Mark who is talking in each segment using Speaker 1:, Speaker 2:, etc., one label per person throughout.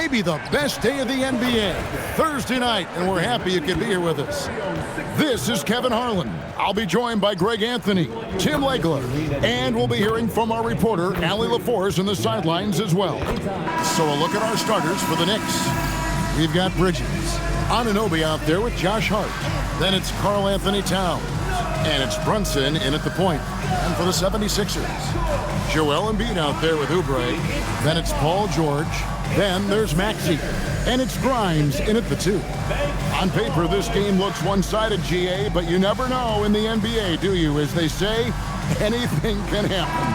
Speaker 1: maybe the best day of the NBA, Thursday night, and we're happy you could be here with us. This is Kevin Harlan. I'll be joined by Greg Anthony, Tim Legler, and we'll be hearing from our reporter, Allie LaForce, in the sidelines as well. So a look at our starters for the Knicks. We've got Bridges, Anunoby out there with Josh Hart. Then it's Karl Anthony Towns. And it's Brunson in at the point. And for the 76ers, Joel Embiid out there with Oubre. Then it's Paul George. Then there's Maxey. And it's Grimes in at the 2. On paper, this game looks one-sided, GA, but you never know in the NBA, do you? As they say, anything can happen.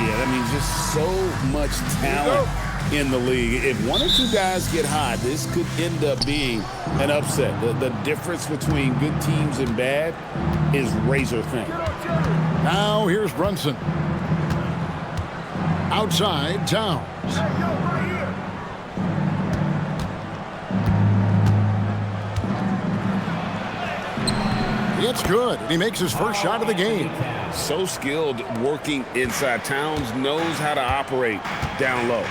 Speaker 2: Yeah, that means just so much talent in the league. If one or two guys get hot, this could end up being an upset. The difference between good teams and bad is razor thin.
Speaker 1: Now here's Brunson. Outside, Towns. It's good, and he makes his first shot of the game.
Speaker 2: So skilled working inside. Towns knows how to operate down low.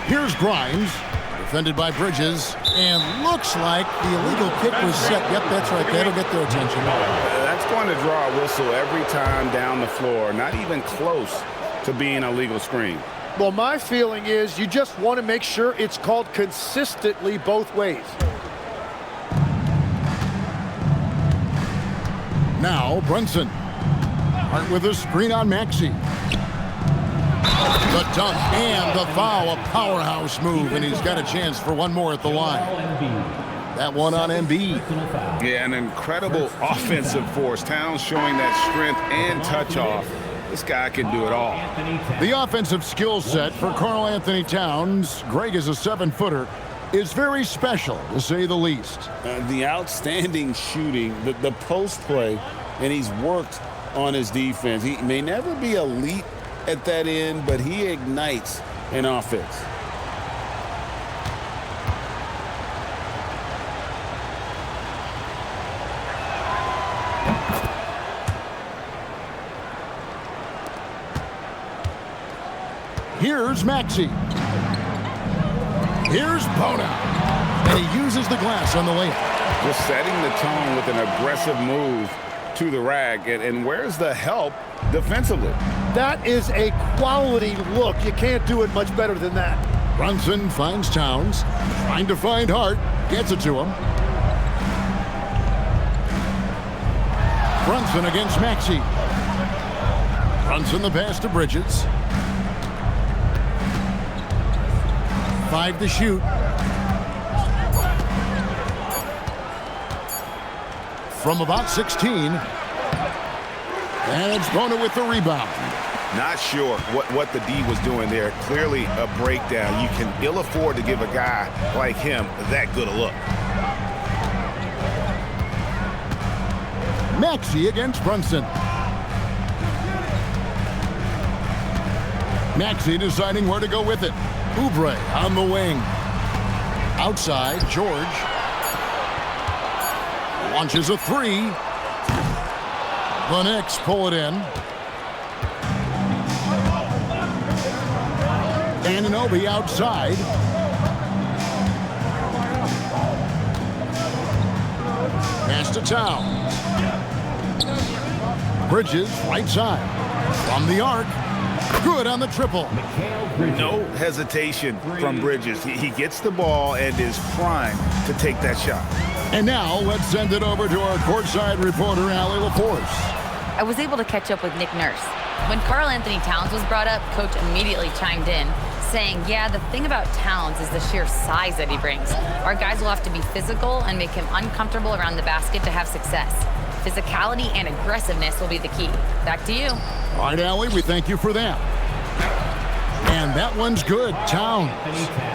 Speaker 1: Here's Grimes, defended by Bridges, and looks like the illegal kick was set. Yep, that's right. That'll get their attention.
Speaker 2: That's going to draw a whistle every time down the floor. Not even close to being a legal screen.
Speaker 3: Well, my feeling is you just want to make sure it's called consistently both ways.
Speaker 1: Now Brunson. Hart with a screen on Maxey. The dunk and the foul, a powerhouse move, and he's got a chance for one more at the line. That one on Embiid.
Speaker 2: Yeah, an incredible offensive force. Towns showing that strength and touch off. This guy can do it all.
Speaker 1: The offensive skill set for Karl Anthony Towns, Greg is a 7-footer, is very special, to say the least.
Speaker 2: The outstanding shooting, the post play, and he's worked on his defense. He may never be elite at that end, but he ignites an offense.
Speaker 1: Here's Maxey. Here's Bona. And he uses the glass on the layup.
Speaker 2: Just setting the tone with an aggressive move to the rack. And where's the help defensively?
Speaker 3: That is a quality look. You can't do it much better than that.
Speaker 1: Brunson finds Towns. Trying to find Hart. Gets it to him. Brunson against Maxey. Brunson the pass to Bridges. 5 to shoot. From about 16. And it's Bona with the rebound.
Speaker 2: Not sure what the D was doing there. Clearly a breakdown. You can ill afford to give a guy like him that good a look.
Speaker 1: Maxey against Brunson. Maxey deciding where to go with it. Oubre on the wing. Outside, George. Launches a 3. The Knicks pull it in. Anunoby outside. Pass to Towns. Bridges, right side. From the arc. Good on the triple.
Speaker 2: No hesitation from Bridges. He gets the ball and is primed to take that shot.
Speaker 1: And now let's send it over to our courtside reporter, Allie LaForce.
Speaker 4: I was able to catch up with Nick Nurse. When Karl Anthony Towns was brought up, Coach immediately chimed in, saying, yeah, the thing about Towns is the sheer size that he brings. Our guys will have to be physical and make him uncomfortable around the basket to have success. Physicality and aggressiveness will be the key. Back to you.
Speaker 1: All right, Allie, we thank you for that. And that one's good. Towns.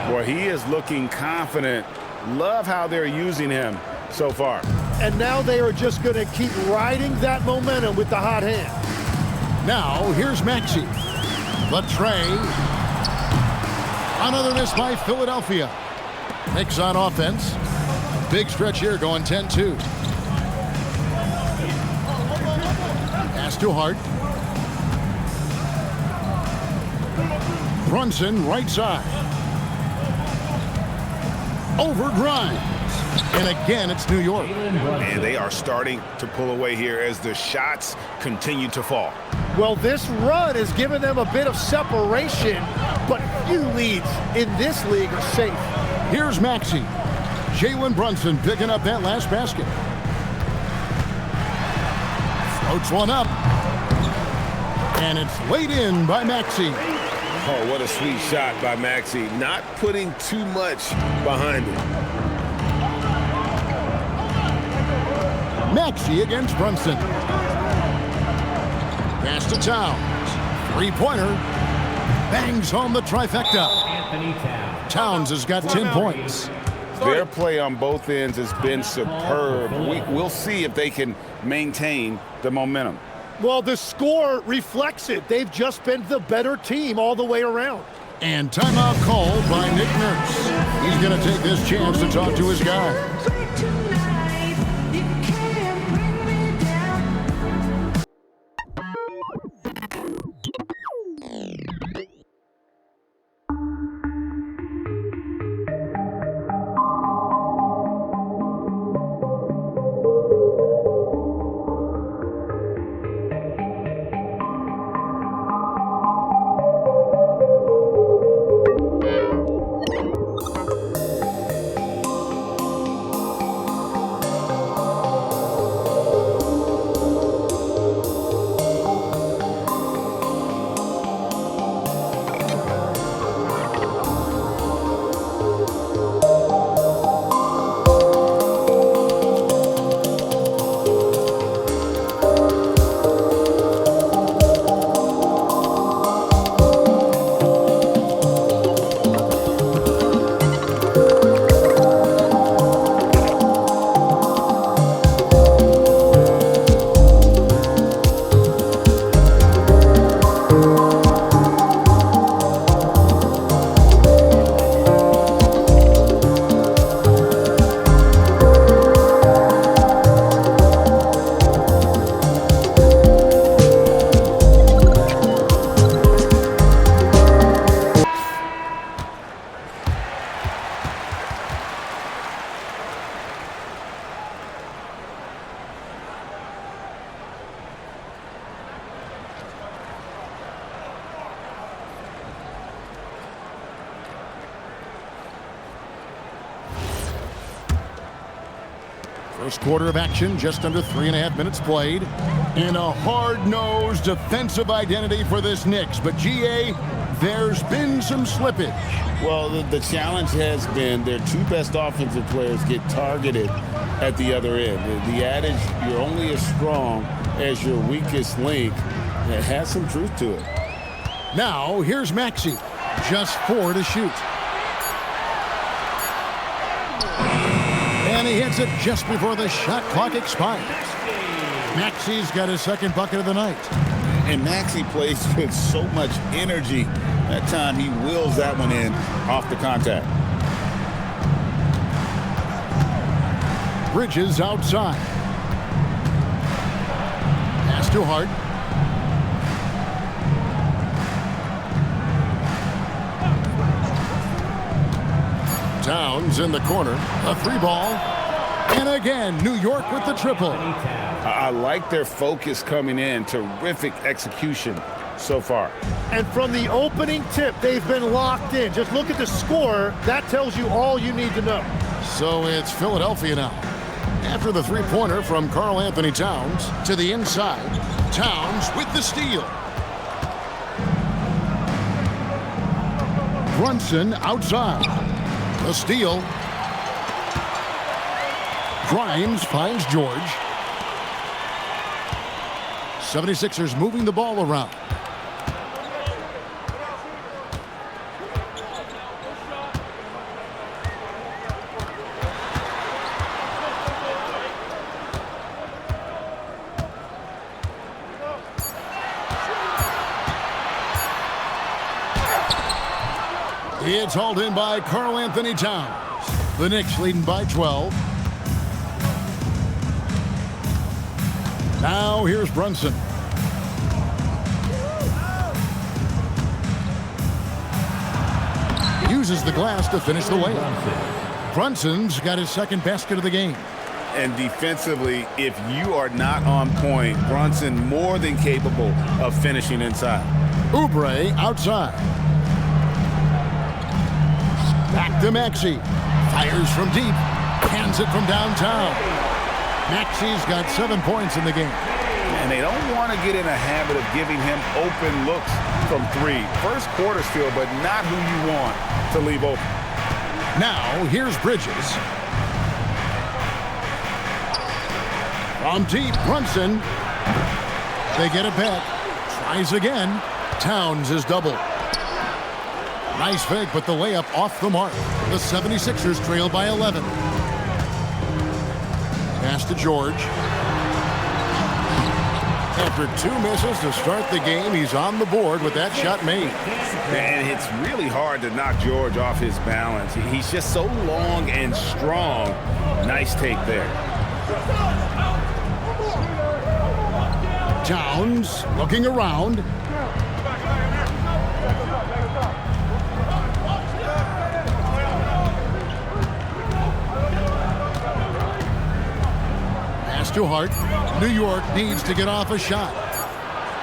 Speaker 2: Boy, he is looking confident. Love how they're using him so far.
Speaker 3: And now they are just going to keep riding that momentum with the hot hand.
Speaker 1: Now, here's Maxey. The tray. Another miss by Philadelphia. Knicks on offense. Big stretch here going 10-2. Pass to Hart. Brunson right side. Over Grimes. And again, it's New York.
Speaker 2: And they are starting to pull away here as the shots continue to fall.
Speaker 3: Well, this run has given them a bit of separation, but few leads in this league are safe.
Speaker 1: Here's Maxey. Jalen Brunson picking up that last basket. Floats one up. And it's laid in by Maxey.
Speaker 2: Oh, what a sweet shot by Maxey. Not putting too much behind it.
Speaker 1: Maxey against Brunson. Pass to Towns. Three-pointer. Bangs home the trifecta. Towns has got 10 points.
Speaker 2: Their play on both ends has been superb. We'll see if they can maintain the momentum.
Speaker 3: Well, the score reflects it. They've just been the better team all the way around.
Speaker 1: And timeout called by Nick Nurse. He's going to take this chance to talk to his guys. First quarter of action, just under 3.5 minutes played. And a hard-nosed defensive identity for this Knicks. But, GA, there's been some slippage.
Speaker 2: Well, the challenge has been their two best offensive players get targeted at the other end. The adage, you're only as strong as your weakest link, it has some truth to it.
Speaker 1: Now, here's Maxey. Just 4 to shoot. And he hits it just before the shot clock expires. Maxey's got his second bucket of the night.
Speaker 2: And Maxey plays with so much energy. That time he wills that one in off the contact.
Speaker 1: Bridges outside. Pass to Hart. Towns in the corner. A 3-ball. And again, New York with the triple.
Speaker 2: I like their focus coming in. Terrific execution so far.
Speaker 3: And from the opening tip, they've been locked in. Just look at the score. That tells you all you need to know.
Speaker 1: So it's Philadelphia now. After the three-pointer from Karl Anthony Towns to the inside. Towns with the steal. Brunson outside. The steal. Grimes finds George. 76ers moving the ball around. It's hauled in by Karl Anthony Towns. The Knicks leading by 12. Now here's Brunson. uses the glass to finish the layup. Brunson's got his second basket of the game.
Speaker 2: And defensively, if you are not on point, Brunson more than capable of finishing inside.
Speaker 1: Oubre outside. Back to Maxey. Fires from deep. Hands it from downtown. Maxey's got 7 points in the game.
Speaker 2: And they don't want to get in a habit of giving him open looks from three. First quarter still, but not who you want to leave open.
Speaker 1: Now, here's Bridges. From deep, Brunson. They get it back. Tries again. Towns is doubled. Nice fake, but the layup off the mark. The 76ers trail by 11. Pass to George. After 2 misses to start the game, he's on the board with that shot made.
Speaker 2: And it's really hard to knock George off his balance. He's just so long and strong. Nice take there.
Speaker 1: Towns looking around. Pass to Hart. New York needs to get off a shot.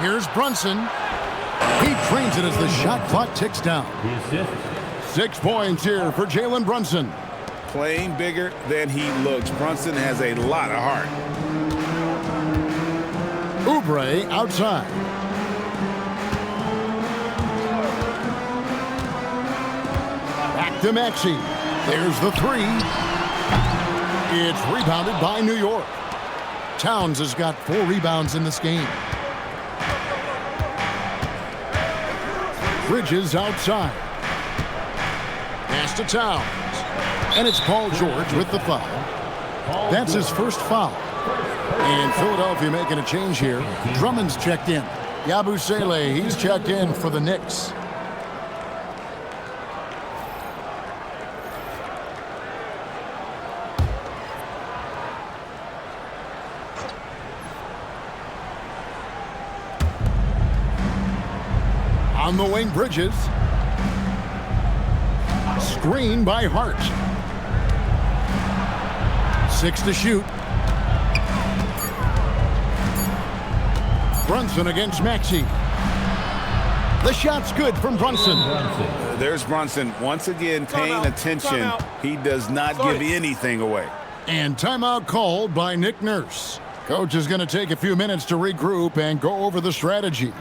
Speaker 1: Here's Brunson. He trains it as the shot clock ticks down. 6 points here for Jalen Brunson.
Speaker 2: Playing bigger than he looks. Brunson has a lot of heart.
Speaker 1: Oubre outside. Back to Maxey. There's the three. It's rebounded by New York. Towns has got 4 rebounds in this game. Bridges outside. Pass to Towns. And it's Paul George with the foul. That's his first foul. And Philadelphia making a change here. Drummond's checked in. Yabusele, he's checked in for the Knicks. On the wing, Bridges. Screen by Hart. 6 to shoot. Brunson against Maxey. The shot's good from Brunson.
Speaker 2: There's Brunson once again paying attention. He does not give anything away.
Speaker 1: And timeout called by Nick Nurse. Coach is going to take a few minutes to regroup and go over the strategy.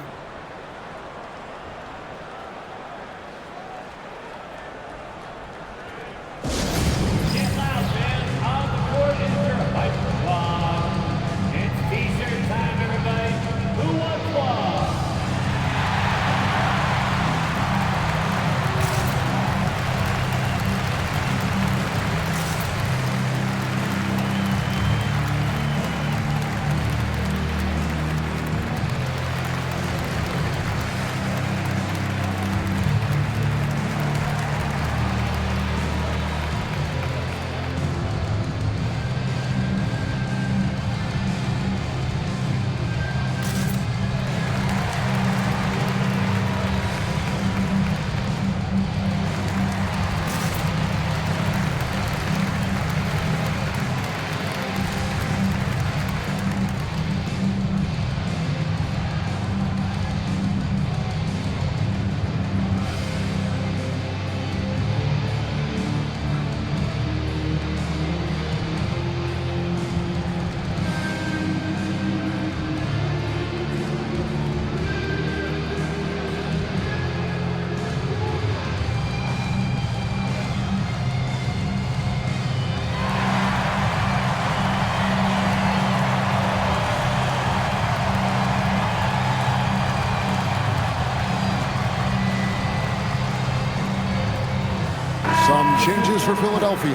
Speaker 1: Some changes for Philadelphia.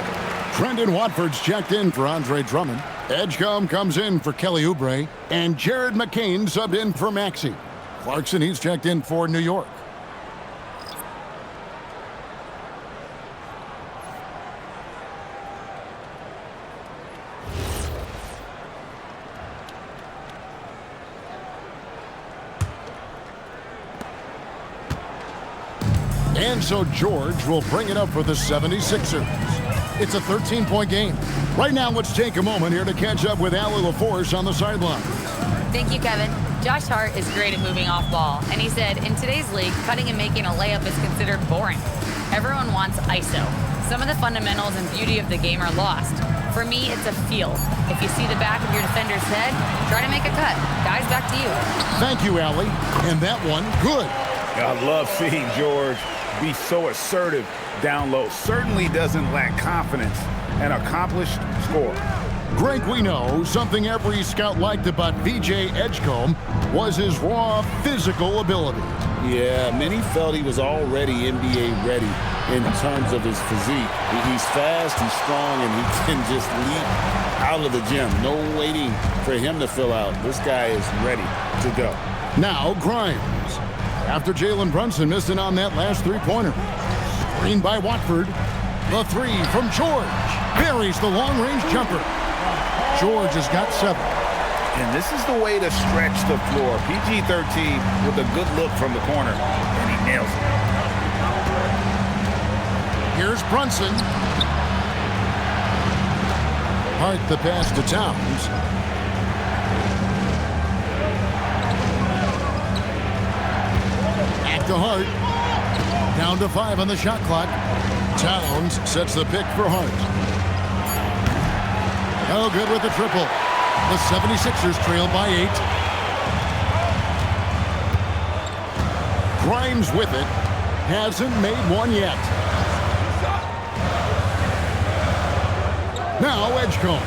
Speaker 1: Trendon Watford's checked in for Andre Drummond. Edgecombe comes in for Kelly Oubre. And Jared McCain subbed in for Maxey. Clarkson, he's checked in for New York. And so George will bring it up for the 76ers. It's a 13-point game. Right now, let's take a moment here to catch up with Allie LaForce on the sideline.
Speaker 4: Thank you, Kevin. Josh Hart is great at moving off ball, and he said, in today's league, cutting and making a layup is considered boring. Everyone wants ISO. Some of the fundamentals and beauty of the game are lost. For me, it's a feel. If you see the back of your defender's head, try to make a cut. Guys, back to you.
Speaker 1: Thank you, Allie. And that one, good.
Speaker 2: I love seeing George be so assertive down low. Certainly doesn't lack confidence. An accomplished scorer.
Speaker 1: Greg, we know something every scout liked about VJ Edgecombe was his raw physical ability.
Speaker 2: Yeah, many felt he was already NBA ready in terms of his physique. He's fast, he's strong, and he can just leap out of the gym. No waiting for him to fill out. This guy is ready to go.
Speaker 1: Now Grimes. After Jalen Brunson missed it on that last three-pointer. Screen by Watford. The three from George. Buries the long-range jumper. George has got 7.
Speaker 2: And this is the way to stretch the floor. PG-13 with a good look from the corner, and he nails it.
Speaker 1: Here's Brunson. Hart the pass to Towns. Back to Hart. Down to 5 on the shot clock. Towns sets the pick for Hart. No good with the triple. The 76ers trail by 8. Grimes with it. Hasn't made one yet. Now Edgecombe.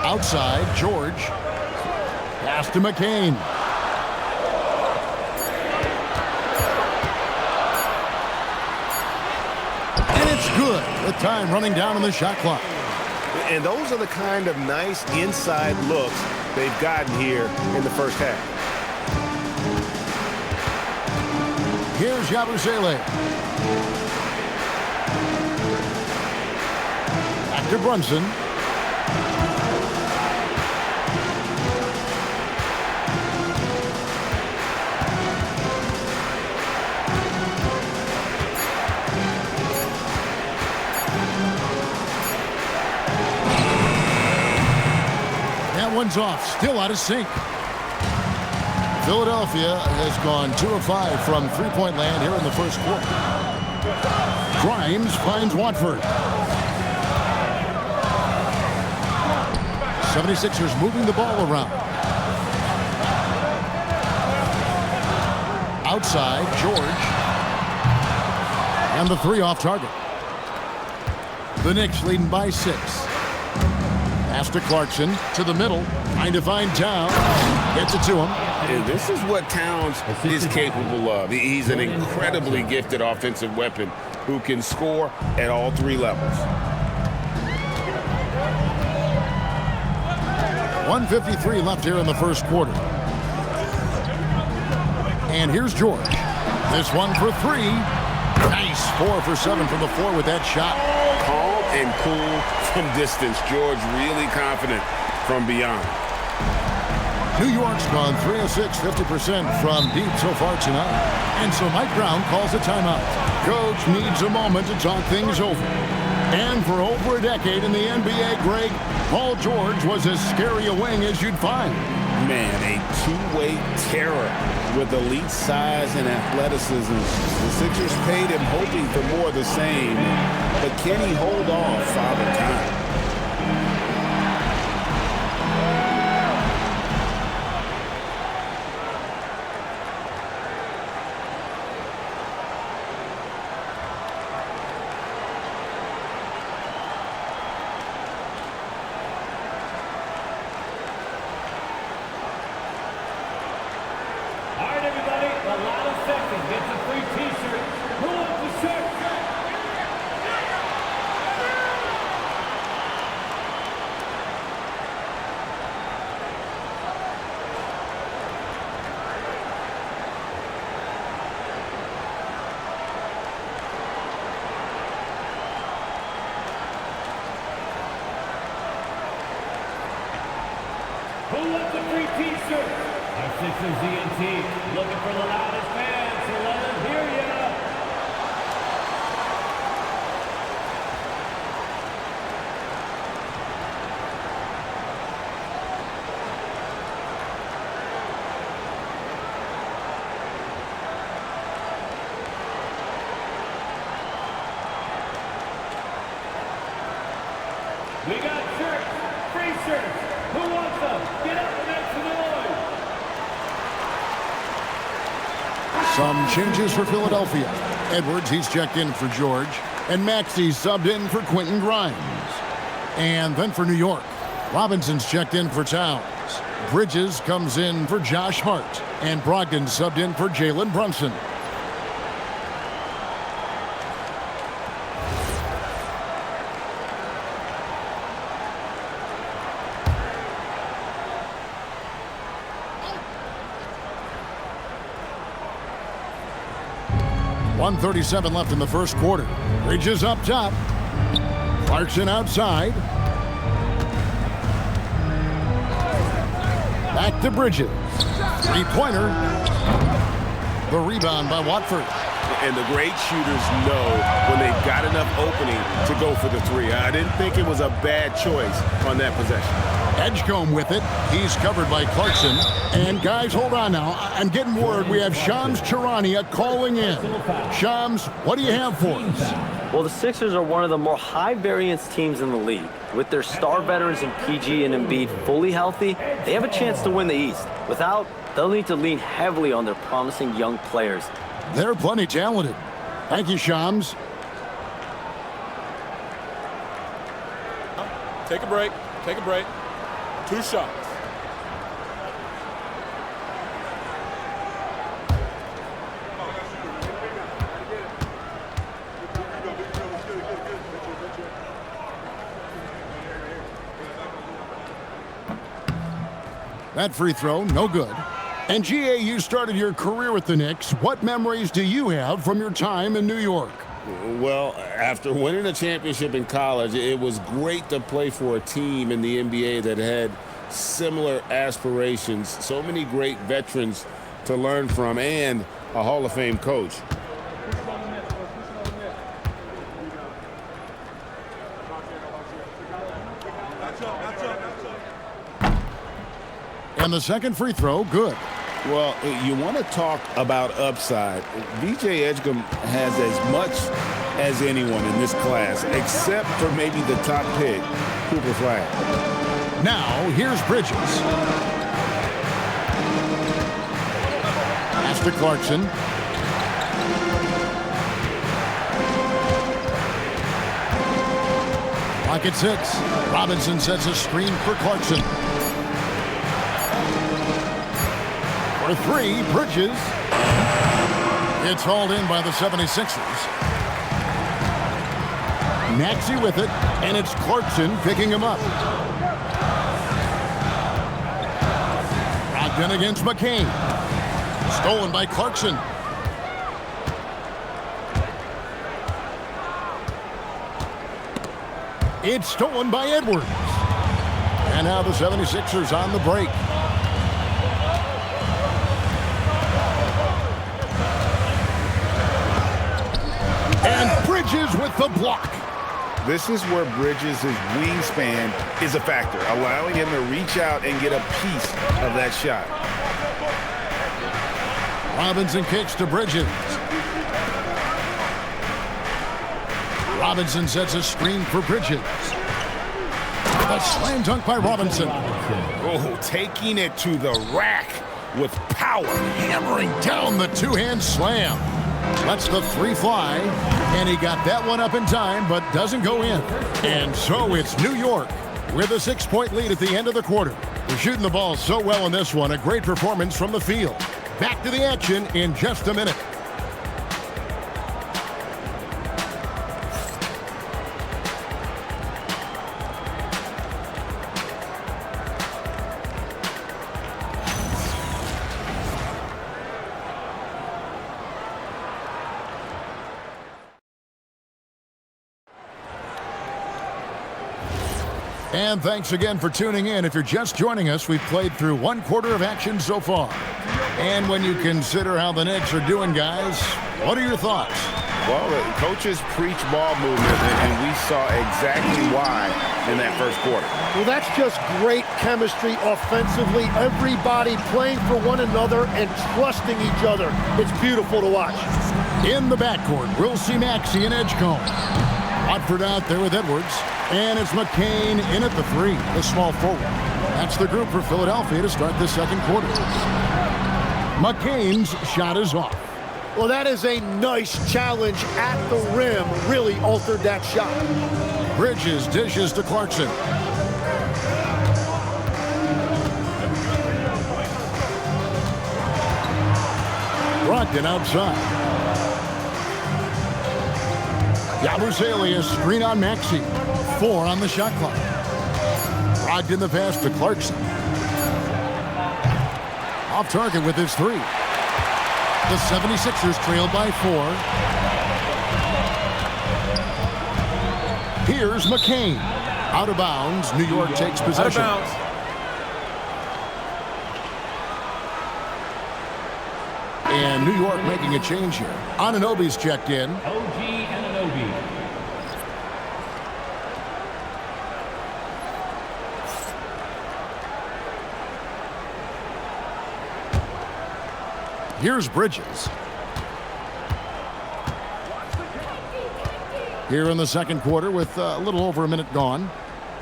Speaker 1: Outside, George. Pass to McCain. And it's good. The time running down on the shot clock.
Speaker 3: And those are the kind of nice inside looks they've gotten here in the first half.
Speaker 1: Here's Yabusele. Back to Brunson. One's off, still out of sync. Philadelphia has gone 2 of 5 from three-point land here in the first quarter. Grimes finds Watford. 76ers moving the ball around. Outside, George. And the 3 off target. The Knicks leading by 6. Pass to Clarkson, to the middle, trying to find Towns. Gets it to him.
Speaker 2: And this is what Towns is capable of. He's an incredibly gifted offensive weapon who can score at all 3 levels.
Speaker 1: 1:53 left here in the first quarter. And here's George. This one for 3. Nice 4 for 7 from the floor with that shot.
Speaker 2: Calm and cool from distance. George really confident from beyond.
Speaker 1: New York's gone 3 of 6, 50% from deep so far tonight. And so Mike Brown calls a timeout. Coach needs a moment to talk things over. And for over a decade in the NBA, Greg, Paul George was as scary a wing as you'd find.
Speaker 2: Man, a two-way terror with elite size and athleticism. The Sixers paid him hoping for more of the same. But can he hold off Father Time?
Speaker 5: Who wants a free t-shirt? Our Sixers ENT looking for
Speaker 1: Some changes for Philadelphia. Edwards, he's checked in for George. And Maxey's subbed in for Quentin Grimes. And then for New York, Robinson's checked in for Towns. Bridges comes in for Josh Hart. And Brogdon subbed in for Jalen Brunson. .137 left in the first quarter. Bridges up top. Clarkson outside. Back to Bridges. Three-pointer. The rebound by Watford.
Speaker 2: And the great shooters know when they've got enough opening to go for the three. I didn't think it was a bad choice on that possession.
Speaker 1: Edgecombe with it. He's covered by Clarkson. And guys, hold on now. I'm getting word we have Shams Charania calling in. Shams, what do you have for us?
Speaker 5: Well, the Sixers are one of the more high-variance teams in the league. With their star veterans in PG and Embiid fully healthy, they have a chance to win the East. Without, they'll need to lean heavily on their promising young players.
Speaker 1: They're plenty talented. Thank you, Shams.
Speaker 6: Take a break. Take a break. 2 shots.
Speaker 1: That free throw, no good. And GA, you started your career with the Knicks. What memories do you have from your time in New York?
Speaker 2: Well, after winning a championship in college, it was great to play for a team in the NBA that had similar aspirations, so many great veterans to learn from, and a Hall of Fame coach.
Speaker 1: And the second free throw, good.
Speaker 2: Well, you want to talk about upside. VJ Edgecombe has as much as anyone in this class, except for maybe the top pick, Cooper Flag.
Speaker 1: Now, here's Bridges. Pass to Clarkson. Clock at 6. Robinson sets a screen for Clarkson. For 3, Bridges. It's hauled in by the 76ers. Maxey with it, and it's Clarkson picking him up. Brogdon against McCain. Stolen by Clarkson. It's stolen by Edwards. And now the 76ers on the break. And Bridges with the block.
Speaker 2: This is where Bridges' wingspan is a factor, allowing him to reach out and get a piece of that shot.
Speaker 1: Robinson kicks to Bridges. Robinson sets a screen for Bridges. A slam dunk by Robinson.
Speaker 2: Oh, taking it to the rack with power.
Speaker 1: Hammering down the two-hand slam. Lets the 3 fly, and he got that one up in time, but doesn't go in. And so it's New York with a 6-point lead at the end of the quarter. They're shooting the ball so well in this one. A great performance from the field. Back to the action in just a minute. And thanks again for tuning in. If you're just joining us, we've played through 1 quarter of action so far. And when you consider how the Knicks are doing, guys, what are your thoughts?
Speaker 2: Well, the coaches preach ball movement, and we saw exactly why in that first quarter.
Speaker 3: Well, that's just great chemistry offensively. Everybody playing for one another and trusting each other. It's beautiful to watch.
Speaker 1: In the backcourt, we'll see Maxey and Edgecombe. Watford out there with Edwards. And it's McCain in at the 3, the small forward. That's the group for Philadelphia to start the second quarter. McCain's shot is off.
Speaker 3: Well, that is a nice challenge at the rim. Really altered that shot.
Speaker 1: Bridges dishes to Clarkson. Brogdon outside. Yabusele screen on Maxey. 4 on the shot clock. Brogdon the pass to Clarkson. Off target with his 3. The 76ers trailed by 4. Here's McCain. Out of bounds. New York takes possession.
Speaker 6: Out of bounds.
Speaker 1: And New York making a change here. Anunoby's checked in.
Speaker 7: OG Anunoby.
Speaker 1: Here's Bridges. Here in the second quarter with a little over a minute gone.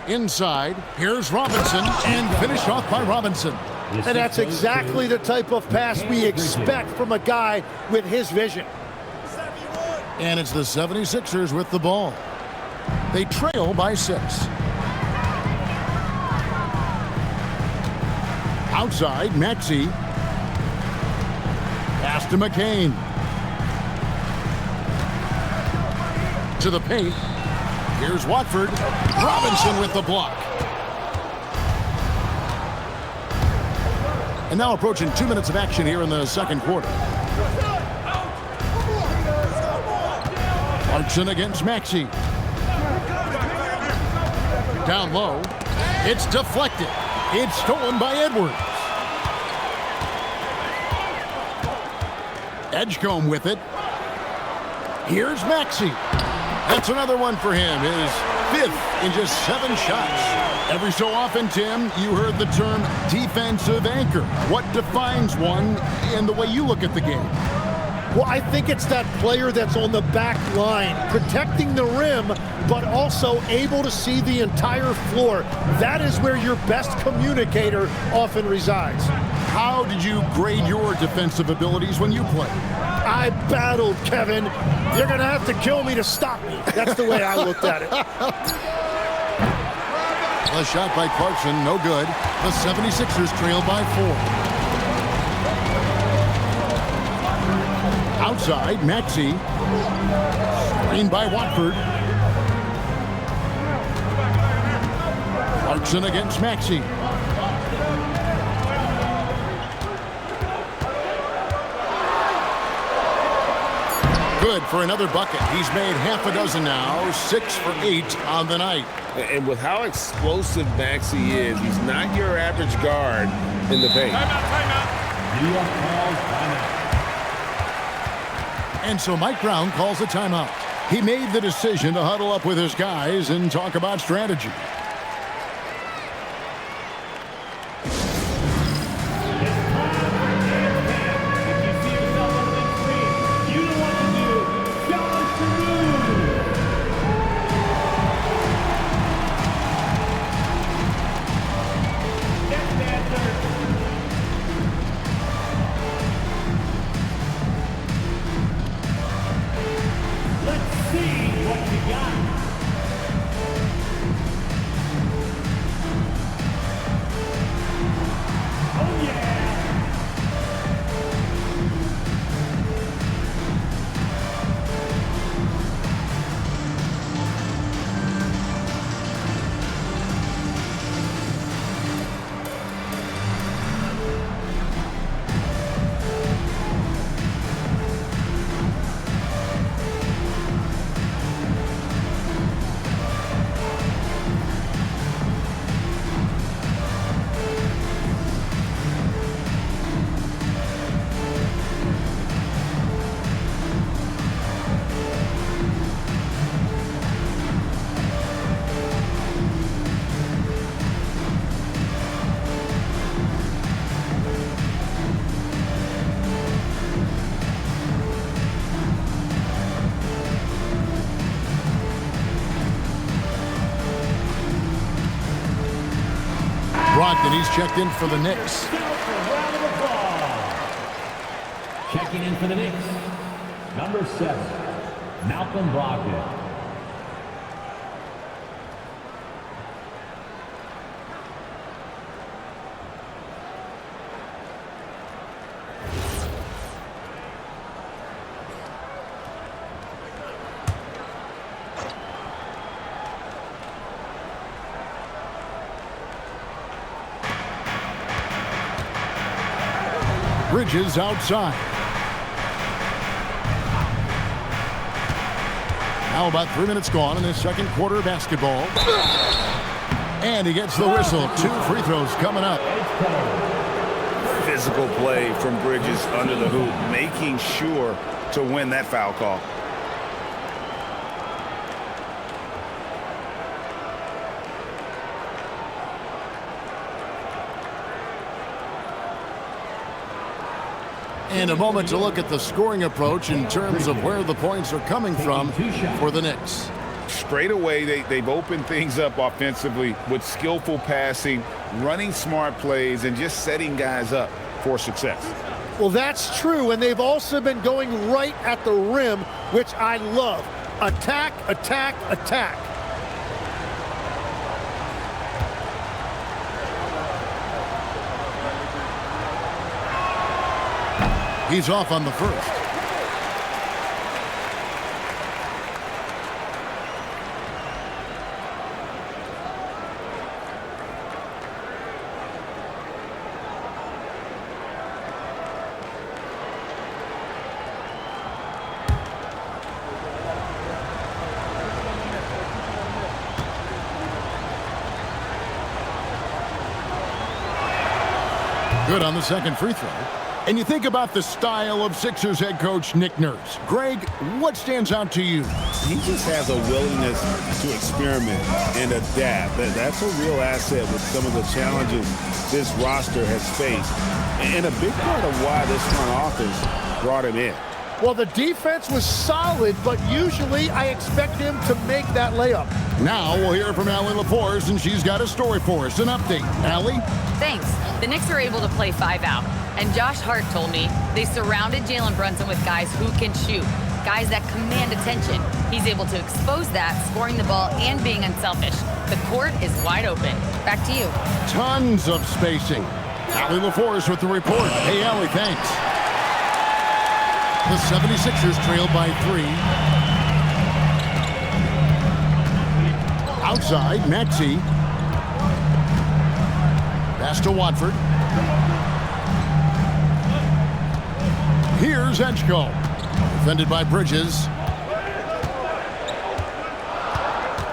Speaker 1: Inside, here's Robinson, and finished off by Robinson.
Speaker 3: And that's exactly the type of pass we expect from a guy with his vision.
Speaker 1: And it's the 76ers with the ball. They trail by 6. Outside, Maxey. Pass to McCain. To the paint. Here's Watford. Robinson with the block. And now approaching 2 minutes of action here in the second quarter. Clarkson against Maxey. Down low. It's deflected. It's stolen by Edwards. Edgecombe with it. Here's Maxey. That's another one for him. His 5th in just 7 shots. Every so often, Tim, you heard the term defensive anchor. What defines one in the way you look at the game?
Speaker 3: Well, I think it's that player that's on the back line, protecting the rim, but also able to see the entire floor. That is where your best communicator often resides.
Speaker 1: How did you grade your defensive abilities when you played?
Speaker 3: I battled, Kevin. You're going to have to kill me to stop me. That's the way I looked at it.
Speaker 1: The shot by Clarkson, no good. The 76ers trail by 4. Outside, Maxey. Screen by Watford. Clarkson against Maxey. Good for another bucket. He's made half a dozen now, 6 for 8 on the night.
Speaker 2: And with how explosive Maxey is, he's not your average guard in the paint.
Speaker 7: New York calls timeout.
Speaker 1: And so Mike Brown calls a timeout. He made the decision to huddle up with his guys and talk about strategy. And he's checked in for the Knicks.
Speaker 7: Checking in for the Knicks, number 7, Malcolm Brogdon.
Speaker 1: Bridges outside. Now about 3 minutes gone in this second quarter of basketball. And he gets the whistle. 2 free throws coming up.
Speaker 2: Physical play from Bridges under the hoop, making sure to win that foul call.
Speaker 1: And a moment to look at the scoring approach in terms of where the points are coming from for the Knicks.
Speaker 2: Straight away, they've opened things up offensively with skillful passing, running smart plays, and just setting guys up for success.
Speaker 3: Well, that's true, and they've also been going right at the rim, which I love. Attack, attack, attack.
Speaker 1: He's off on the first. Good on the second free throw. And you think about the style of Sixers head coach Nick Nurse. Greg, what stands out to you?
Speaker 2: He just has a willingness to experiment and adapt. That's a real asset with some of the challenges this roster has faced. And a big part of why this front office brought him in.
Speaker 3: Well, the defense was solid, but usually I expect him to make that layup.
Speaker 1: Now we'll hear from Allie LaForce, and she's got a story for us. An update. Allie?
Speaker 4: Thanks. The Knicks are able to play 5 out. And Josh Hart told me they surrounded Jalen Brunson with guys who can shoot, guys that command attention. He's able to expose that, scoring the ball and being unselfish. The court is wide open. Back to you.
Speaker 1: Tons of spacing. Allie LaForce with the report. Hey, Allie, thanks. The 76ers trail by 3. Outside, Maxey. Pass to Watford. Here's Edgecombe. Defended by Bridges.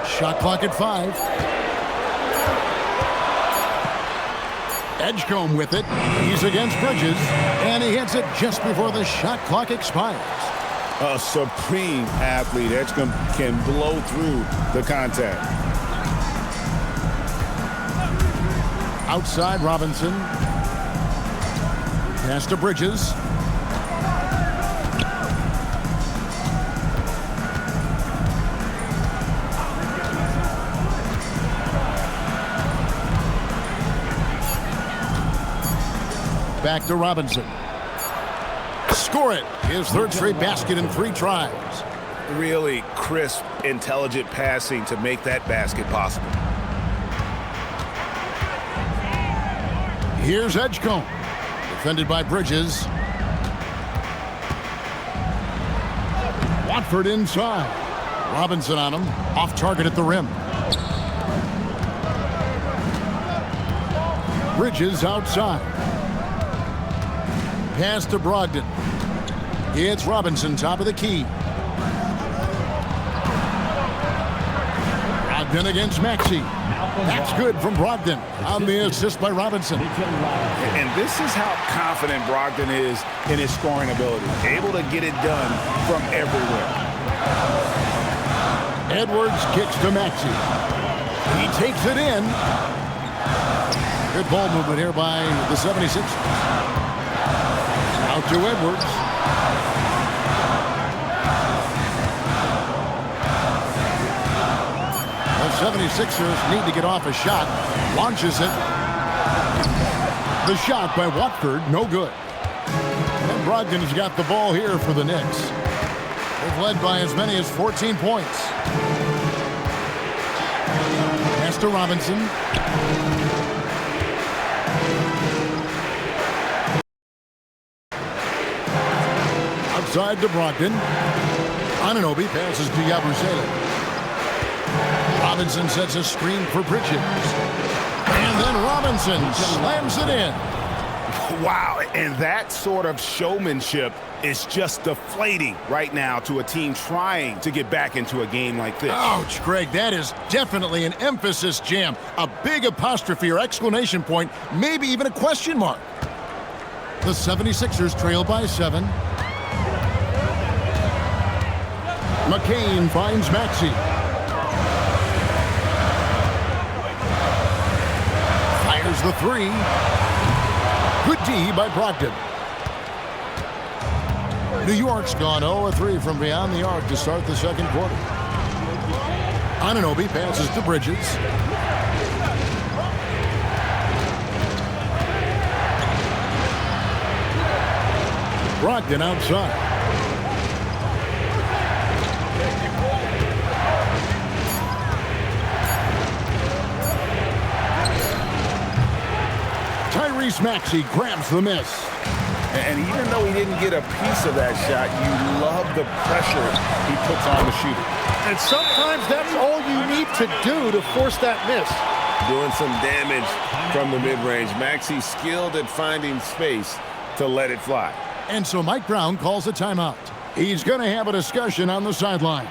Speaker 1: Shot clock at 5. Edgecombe with it. He's against Bridges. And he hits it just before the shot clock expires.
Speaker 2: A supreme athlete. Edgecombe can blow through the contact.
Speaker 1: Outside, Robinson. Pass to Bridges. Back to Robinson. Score it. His third straight basket in 3 tries.
Speaker 2: Really crisp, intelligent passing to make that basket possible.
Speaker 1: Here's Edgecombe. Defended by Bridges. Watford inside. Robinson on him. Off target at the rim. Bridges outside. Pass to Brogdon. It's Robinson, top of the key. Brogdon against Maxey. That's good from Brogdon on the assist by Robinson.
Speaker 2: And this is how confident Brogdon is in his scoring ability. Able to get it done from everywhere.
Speaker 1: Edwards kicks to Maxey. He takes it in. Good ball movement here by the 76ers. Out to Edwards. The 76ers need to get off a shot. Launches it. The shot by Watford, no good. And Brogdon has got the ball here for the Knicks. They've led by as many as 14 points. Pass to Robinson. Outside to Brogdon. Anunoby passes to Yabusele. Robinson sets a screen for Bridges. And then Robinson slams it in.
Speaker 2: Wow, and that sort of showmanship is just deflating right now to a team trying to get back into a game like this.
Speaker 1: Ouch, Greg, that is definitely an emphasis jam. A big apostrophe or exclamation point, maybe even a question mark. The 76ers trail by 7. McCain finds Maxey. Fires the 3. Good D by Brogdon. New York's gone 0-3 from beyond the arc to start the second quarter. Anunoby passes to Bridges. Brogdon outside. Tyrese Maxey grabs the miss.
Speaker 2: And even though he didn't get a piece of that shot, you love the pressure he puts on the shooter.
Speaker 3: And sometimes that's all you need to do to force that miss.
Speaker 2: Doing some damage from the mid-range. Maxey's skilled at finding space to let it fly.
Speaker 1: And so Mike Brown calls a timeout. He's going to have a discussion on the sideline.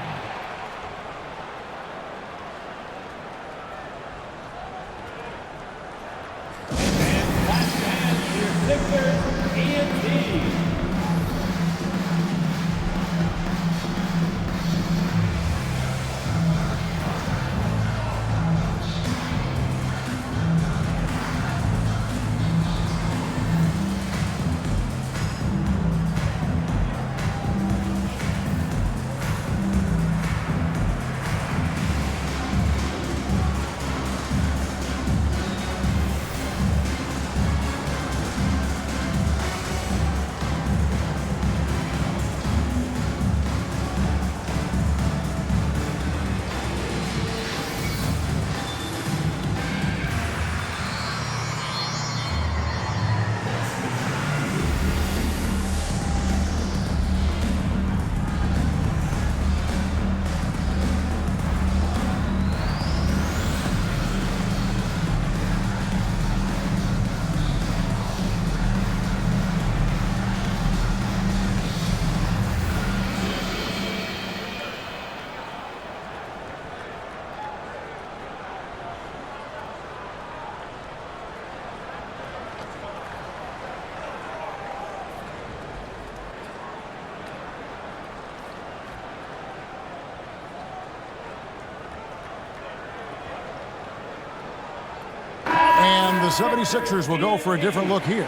Speaker 1: The 76ers will go for a different look here.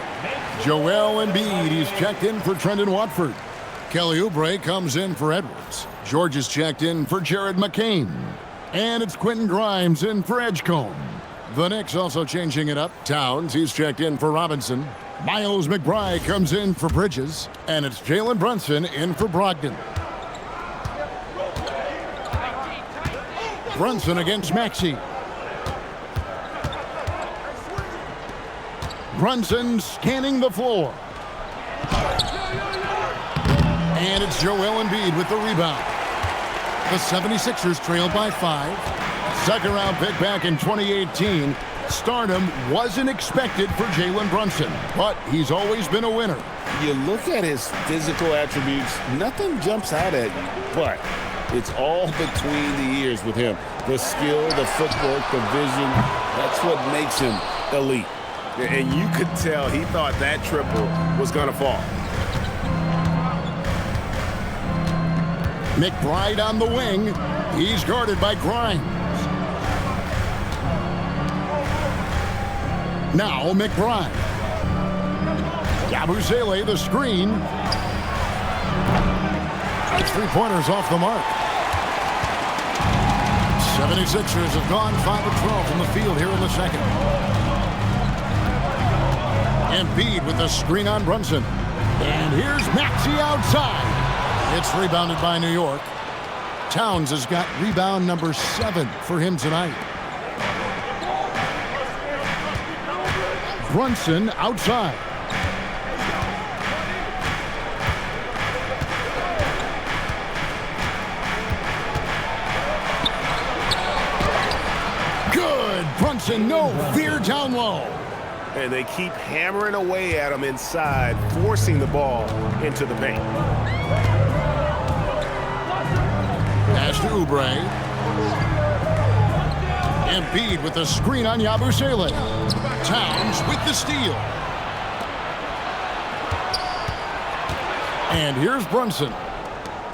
Speaker 1: Joel Embiid, he's checked in for Trendon Watford. Kelly Oubre comes in for Edwards. George is checked in for Jared McCain. And it's Quentin Grimes in for Edgecombe. The Knicks also changing it up. Towns, he's checked in for Robinson. Miles McBride comes in for Bridges. And it's Jalen Brunson in for Brogdon. Brunson against Maxey. Brunson scanning the floor. And it's Joel Embiid with the rebound. The 76ers trail by 5. Second round pick back in 2018. Stardom wasn't expected for Jalen Brunson, but he's always been a winner.
Speaker 2: You look at his physical attributes, nothing jumps out at you, but it's all between the ears with him. The skill, the footwork, the vision, that's what makes him elite. And you could tell he thought that triple was going to fall.
Speaker 1: McBride on the wing. He's guarded by Grimes. Now McBride. Yabusele the screen. It's 3-pointers off the mark. 76ers have gone 5 of 12 from the field here in the second. Embiid with the screen on Brunson. And here's Maxey outside. It's rebounded by New York. Towns has got rebound number 7 for him tonight. Brunson outside. Good. Brunson, no fear down low.
Speaker 8: And they keep hammering away at him inside, forcing the ball into the paint.
Speaker 1: Pass to Oubre. Embiid with the screen on Yabusele. Towns with the steal. And here's Brunson.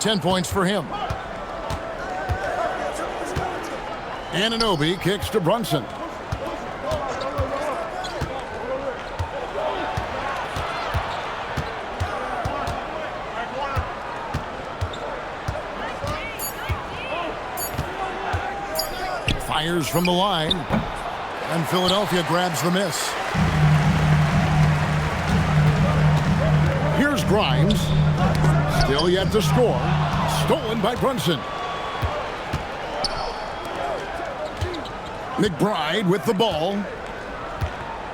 Speaker 1: 10 points for him. Anunoby kicks to Brunson. Fires from the line, and Philadelphia grabs the miss. Here's Grimes, still yet to score, stolen by Brunson. McBride with the ball,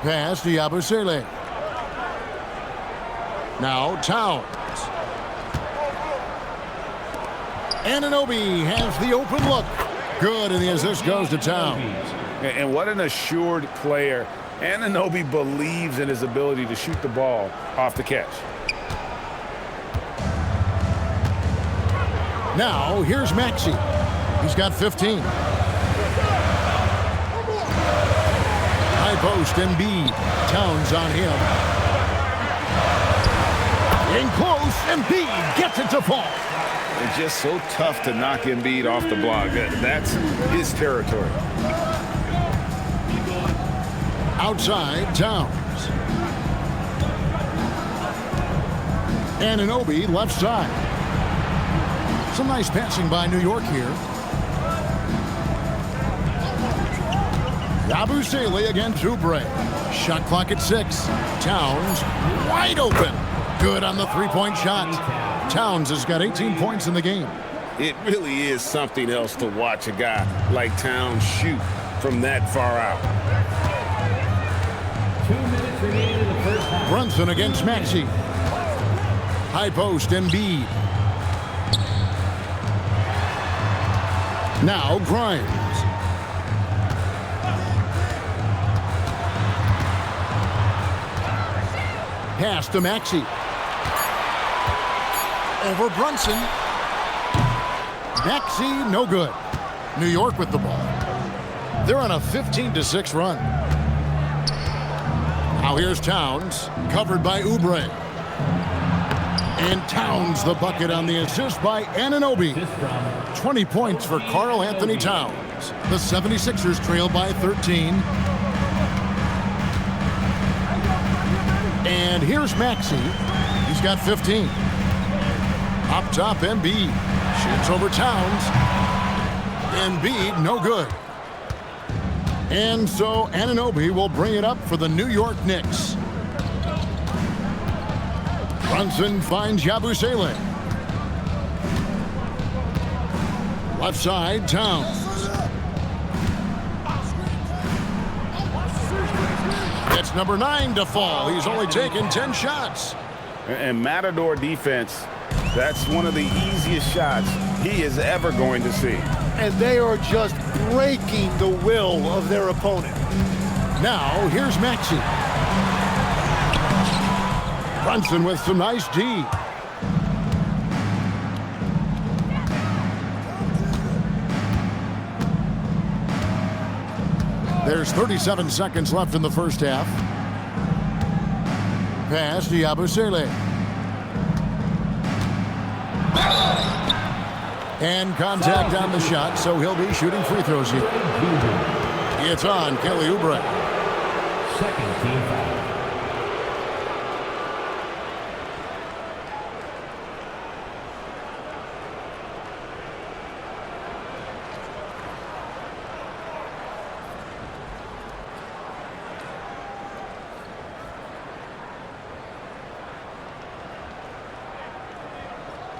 Speaker 1: pass to Yabusele. Now Towns. Anunoby has the open look. Good, and the assist goes to Towns.
Speaker 2: And what an assured player. Anunoby believes in his ability to shoot the ball off the catch.
Speaker 1: Now, here's Maxey. He's got 15. High post, Embiid. Towns on him. In close, Embiid gets it to fall.
Speaker 2: It's just so tough to knock Embiid off the block. That's his territory.
Speaker 1: Outside, Towns. Anunoby left side. Some nice passing by New York here. Yabusele against Oubre. Shot clock at 6. Towns wide open. Good on the three-point shot. Towns has got 18 points in the game.
Speaker 2: It really is something else to watch a guy like Towns shoot from that far out.
Speaker 7: 2 minutes remaining in the first half.
Speaker 1: Brunson against Maxey. High post, Embiid. Now Grimes. Pass to Maxey. Over Brunson. Maxey, no good. New York with the ball. They're on a 15-6 run. Now here's Towns, covered by Oubre. And Towns the bucket on the assist by Anunoby. 20 points for Karl Anthony Towns. The 76ers trail by 13. And here's Maxey. He's got 15. Up top, Embiid. Shoots over Towns. Embiid, no good. And so Anunoby will bring it up for the New York Knicks. Brunson finds Yabusele. Left side, Towns. It's number 9 to fall. He's only taken 10 shots.
Speaker 2: And Matador defense, that's one of the easiest shots he is ever going to see.
Speaker 3: And they are just breaking the will of their opponent.
Speaker 1: Now, here's Maxey. Brunson with some nice D. There's 37 seconds left in the first half. Pass to Yabusele. And contact on the shot, so he'll be shooting free throws here. It's on Kelly Oubre.
Speaker 7: Second team foul.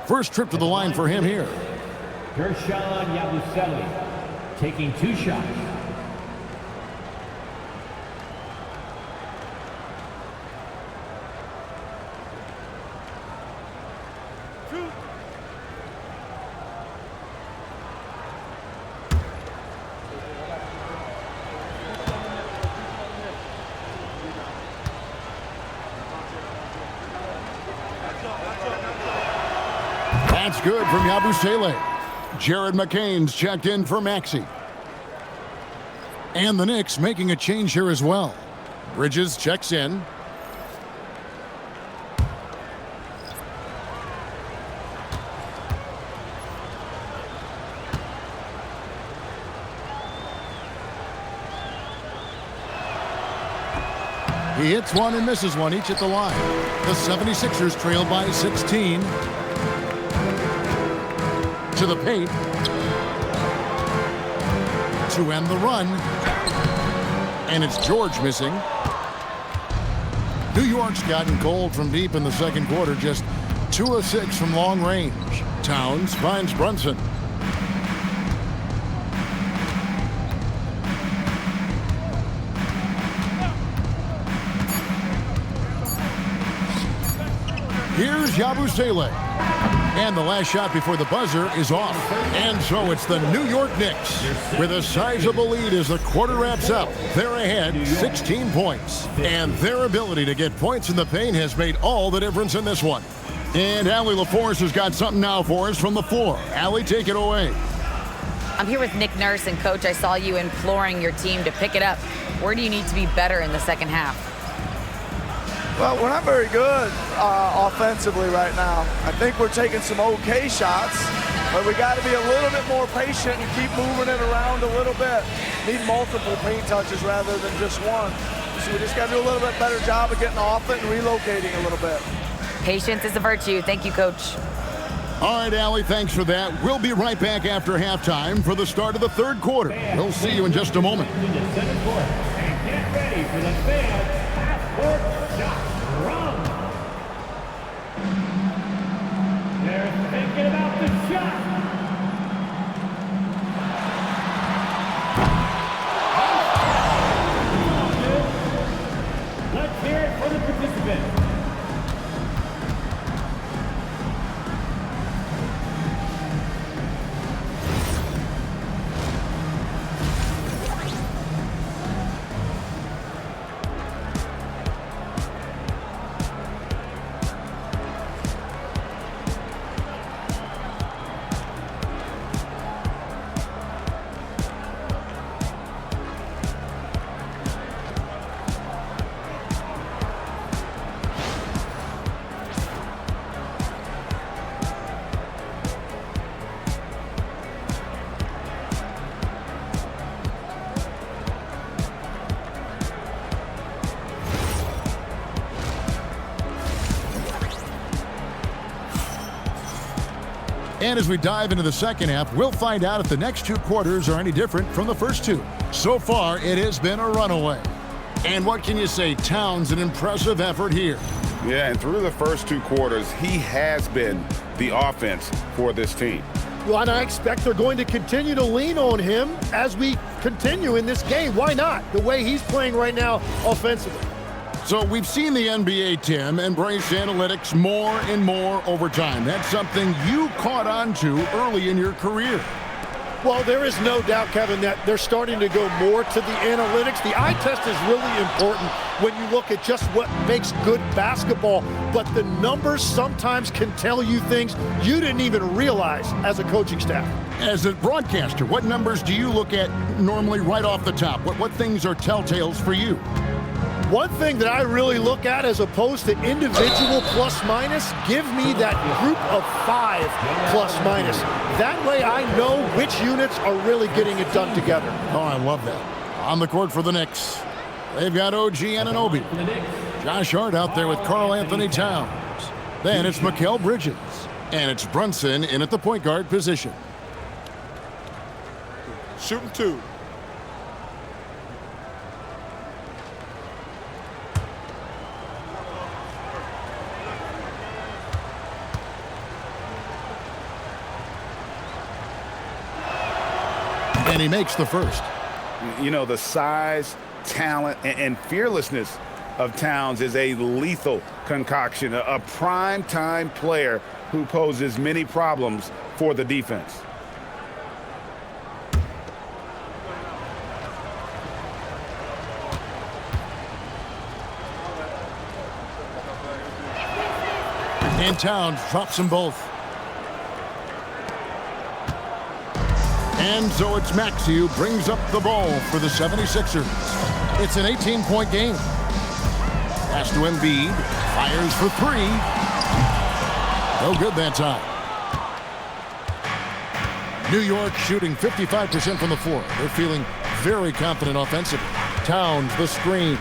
Speaker 1: First trip to the line for him here.
Speaker 7: Gershon Yabusele taking 2 shots.
Speaker 1: That's good from Yabusele. Jared McCain's checked in for Maxey. And the Knicks making a change here as well. Bridges checks in. He hits one and misses one, each at the line. The 76ers trail by 16. To the paint. To end the run. And it's George missing. New York's gotten cold from deep in the second quarter, just 2 of 6 from long range. Towns finds Brunson. Here's Yabusele. And the last shot before the buzzer is off. And so it's the New York Knicks with a sizable lead as the quarter wraps up. They're ahead 16 points. And their ability to get points in the paint has made all the difference in this one. And Allie LaForce has got something now for us from the floor. Allie, take it away.
Speaker 4: I'm here with Nick Nurse, and Coach, I saw you imploring your team to pick it up. Where do you need to be better in the second half?
Speaker 9: Well, we're not very good offensively right now. I think we're taking some okay shots, but we got to be a little bit more patient and keep moving it around a little bit. Need multiple paint touches rather than just one. So we just got to do a little bit better job of getting off it and relocating a little bit.
Speaker 4: Patience is a virtue. Thank you, Coach.
Speaker 1: All right, Allie, thanks for that. We'll be right back after halftime for the start of the third quarter. We'll see you in just a moment.
Speaker 7: And get ready for the failed half-court shot run. They're thinking about the shot. Let's hear it for the participants.
Speaker 1: And as we dive into the second half, we'll find out if the next two quarters are any different from the first two. So far, it has been a runaway. And what can you say? Towns, an impressive effort here.
Speaker 2: Yeah, and through the first two quarters, he has been the offense for this team.
Speaker 3: Well, and I expect they're going to continue to lean on him as we continue in this game. Why not? The way he's playing right now offensively.
Speaker 1: So we've seen the NBA, Tim, embrace analytics more and more over time. That's something you caught on to early in your career.
Speaker 3: Well, there is no doubt, Kevin, that they're starting to go more to the analytics. The eye test is really important when you look at just what makes good basketball, but the numbers sometimes can tell you things you didn't even realize as a coaching staff.
Speaker 1: As a broadcaster, what numbers do you look at normally right off the top? What things are telltales for you?
Speaker 3: One thing that I really look at as opposed to individual plus-minus, give me that group of 5 plus-minus. That way I know which units are really getting it done together.
Speaker 1: Oh, I love that. On the court for the Knicks, they've got OG Anunoby. Josh Hart out there with Karl Anthony Towns. Then it's Mikal Bridges. And it's Brunson in at the point guard position.
Speaker 6: Shooting 2.
Speaker 1: And he makes the first.
Speaker 2: You know, the size, talent, and fearlessness of Towns is a lethal concoction, a prime-time player who poses many problems for the defense.
Speaker 1: And Towns drops them both. And so it's Maxey who brings up the ball for the 76ers. It's an 18-point game. Pass to Embiid. Fires for three. No good that time. New York shooting 55% from the floor. They're feeling very confident offensively. Towns, the screen.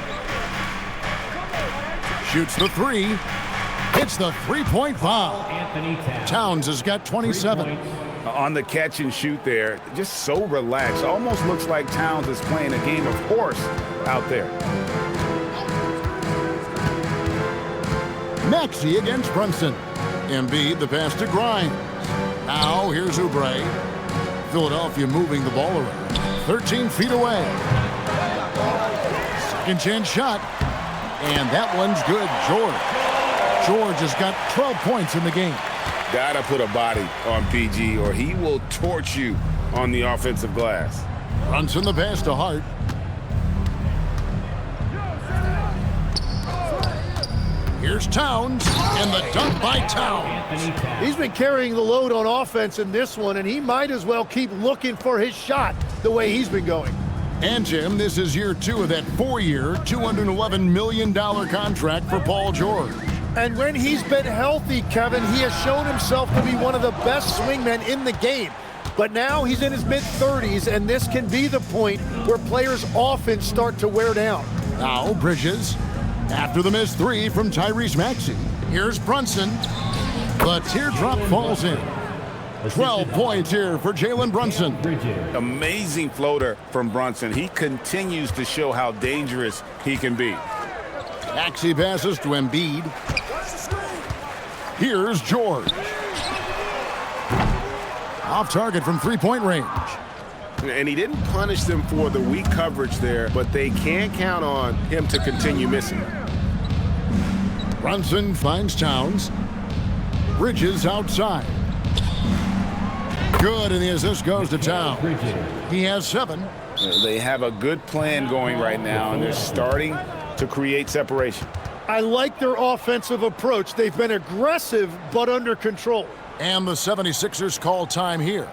Speaker 1: Shoots the three. Hits the three-point bomb. Towns has got 27.
Speaker 2: On the catch and shoot there, just so relaxed. Almost looks like Towns is playing a game of horse out there.
Speaker 1: Maxey against Brunson. Embiid, the pass to Grimes. Now here's Oubre. Philadelphia moving the ball around. 13 feet away. Second chance shot. And that one's good. George has got 12 points in the game.
Speaker 2: Gotta put a body on PG or he will torch you on the offensive glass.
Speaker 1: Brunson the pass to Hart. Here's Towns, and the dunk by Towns.
Speaker 3: He's been carrying the load on offense in this one, and he might as well keep looking for his shot the way he's been going.
Speaker 1: And, Jim, this is year 2 of that 4-year, $211 million contract for Paul George.
Speaker 3: And when he's been healthy, Kevin, he has shown himself to be one of the best swingmen in the game. But now he's in his mid-30s, and this can be the point where players often start to wear down.
Speaker 1: Now Bridges, after the missed three from Tyrese Maxey. Here's Brunson. The teardrop falls in. 12 points here for Jalen Brunson.
Speaker 2: Amazing floater from Brunson. He continues to show how dangerous he can be.
Speaker 1: Maxey passes to Embiid. Here's George. Off target from three-point range.
Speaker 8: And he didn't punish them for the weak coverage there, but they can't count on him to continue missing.
Speaker 1: Brunson finds Towns. Bridges outside. Good, and the assist goes to Towns. He has 7.
Speaker 2: They have a good plan going right now, and they're starting to create separation.
Speaker 3: I like their offensive approach. They've been aggressive, but under control.
Speaker 1: And the 76ers call time here.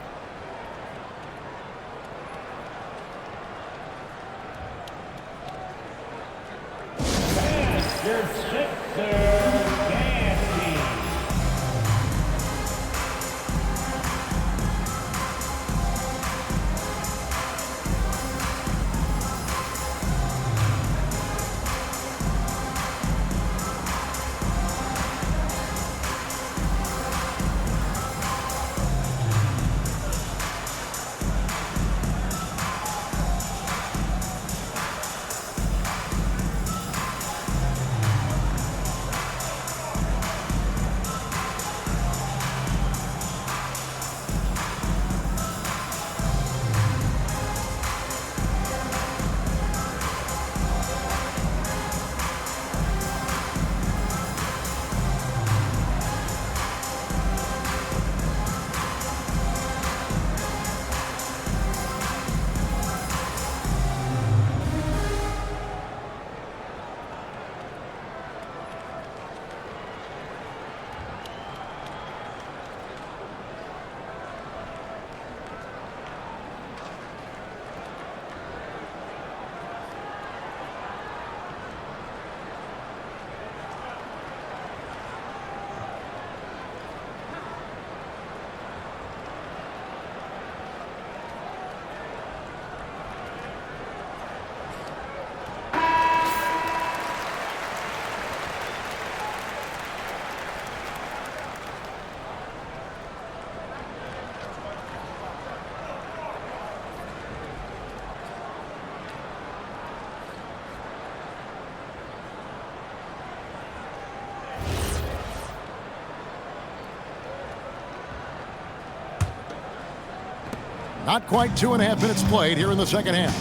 Speaker 1: Not quite 2.5 minutes played here in the second half.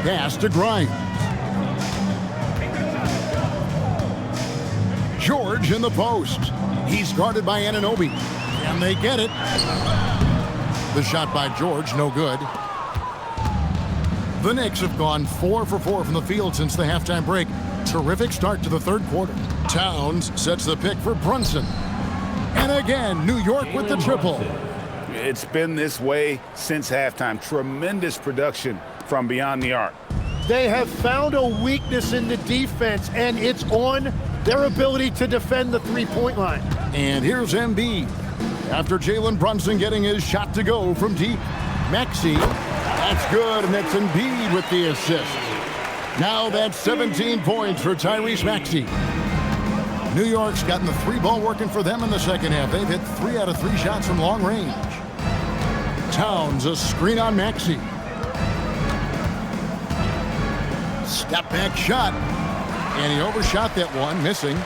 Speaker 1: Pass to Grimes. George in the post. He's guarded by Anunoby. And they get it. The shot by George, no good. The Knicks have gone 4 for 4 from the field since the halftime break. Terrific start to the third quarter. Towns sets the pick for Brunson. And again, New York with the triple.
Speaker 2: It's been this way since halftime. Tremendous production from beyond the arc.
Speaker 3: They have found a weakness in the defense, and it's on their ability to defend the three-point line.
Speaker 1: And here's Embiid. After Jalen Brunson getting his shot to go from deep. Maxey, that's good, and that's Embiid with the assist. Now that's 17 points for Tyrese Maxey. New York's gotten the three ball working for them in the second half. They've hit 3 out of 3 shots from long range. Towns, a screen on Maxey. Step back shot. And he overshot that one, missing.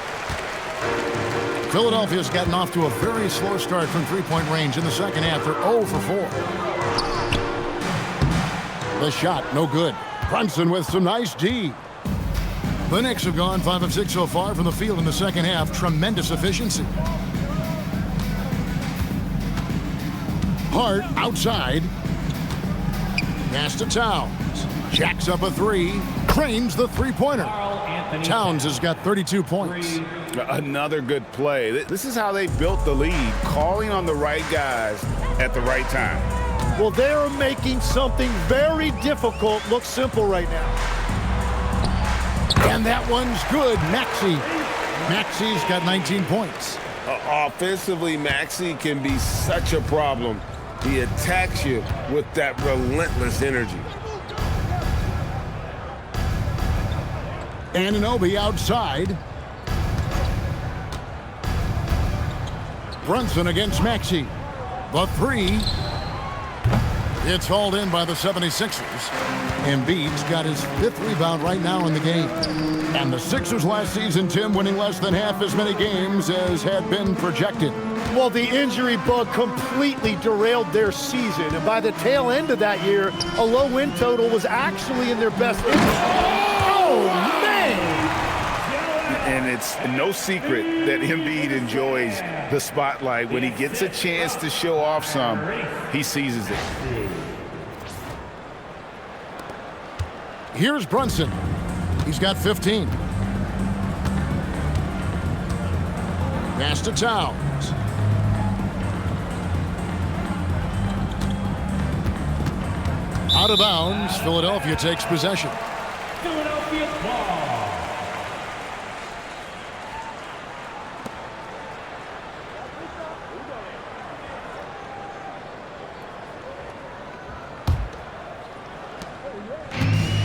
Speaker 1: Philadelphia's gotten off to a very slow start from three-point range in the second half. They're 0 for 4. The shot, no good. Brunson with some nice D. The Knicks have gone 5 of 6 so far from the field in the second half. Tremendous efficiency. Hart outside. Pass to Towns. Jacks up a 3. Cranes the three-pointer. Towns has got 32 points.
Speaker 2: Another good play. This is how they built the lead, calling on the right guys at the right time.
Speaker 3: Well, they're making something very difficult look simple right now.
Speaker 1: And that one's good. Maxey. Maxey's got 19 points.
Speaker 8: Offensively, Maxey can be such a problem. He attacks you with that relentless energy.
Speaker 1: Anunoby outside. Brunson against Maxey. The 3. It's hauled in by the 76ers. Embiid's got his 5th rebound right now in the game. And the Sixers last season, Tim, winning less than half as many games as had been projected.
Speaker 3: Well, the injury bug completely derailed their season. And by the tail end of that year, a low win total was actually in their best interest. Oh, man!
Speaker 2: And it's no secret that Embiid enjoys the spotlight. When he gets a chance to show off some, he seizes it.
Speaker 1: Here's Brunson. He's got 15. Pass to Towns. Out of bounds. Philadelphia takes possession.
Speaker 7: Philadelphia ball.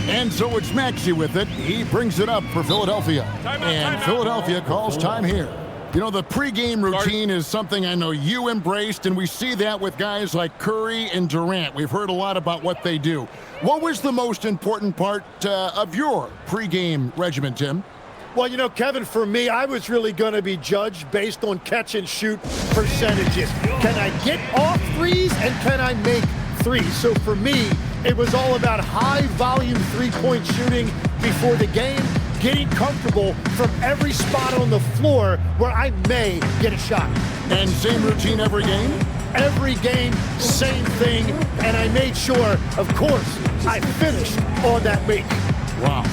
Speaker 1: And so it's Maxey with it. He brings it up for Philadelphia. And Philadelphia calls time here. You know, the pregame routine is something I know you embraced, and we see that with guys like Curry and Durant. We've heard a lot about what they do. What was the most important part of your pregame regimen, Tim?
Speaker 3: Well, you know, Kevin, for me, I was really going to be judged based on catch and shoot percentages. Can I get off threes and can I make threes? So for me, it was all about high volume three-point shooting before the game, getting comfortable from every spot on the floor where I may get a shot.
Speaker 1: And same routine every game?
Speaker 3: Every game, same thing, and I made sure, of course, I finished on that make.
Speaker 1: Wow.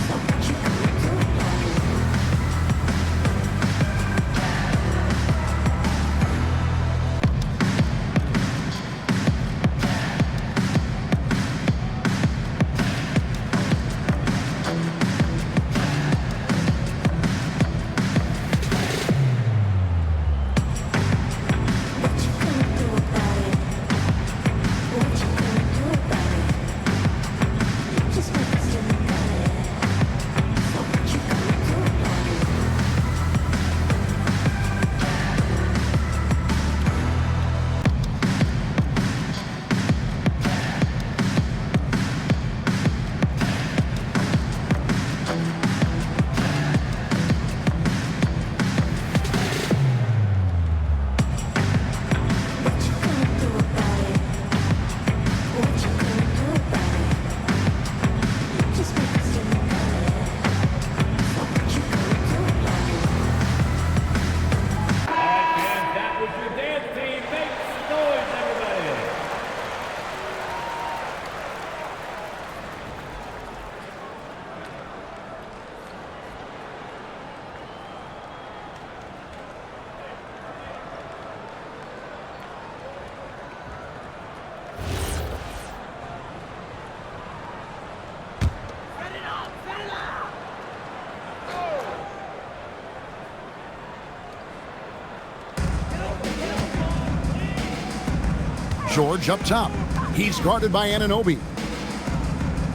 Speaker 1: George up top. He's guarded by Anunoby.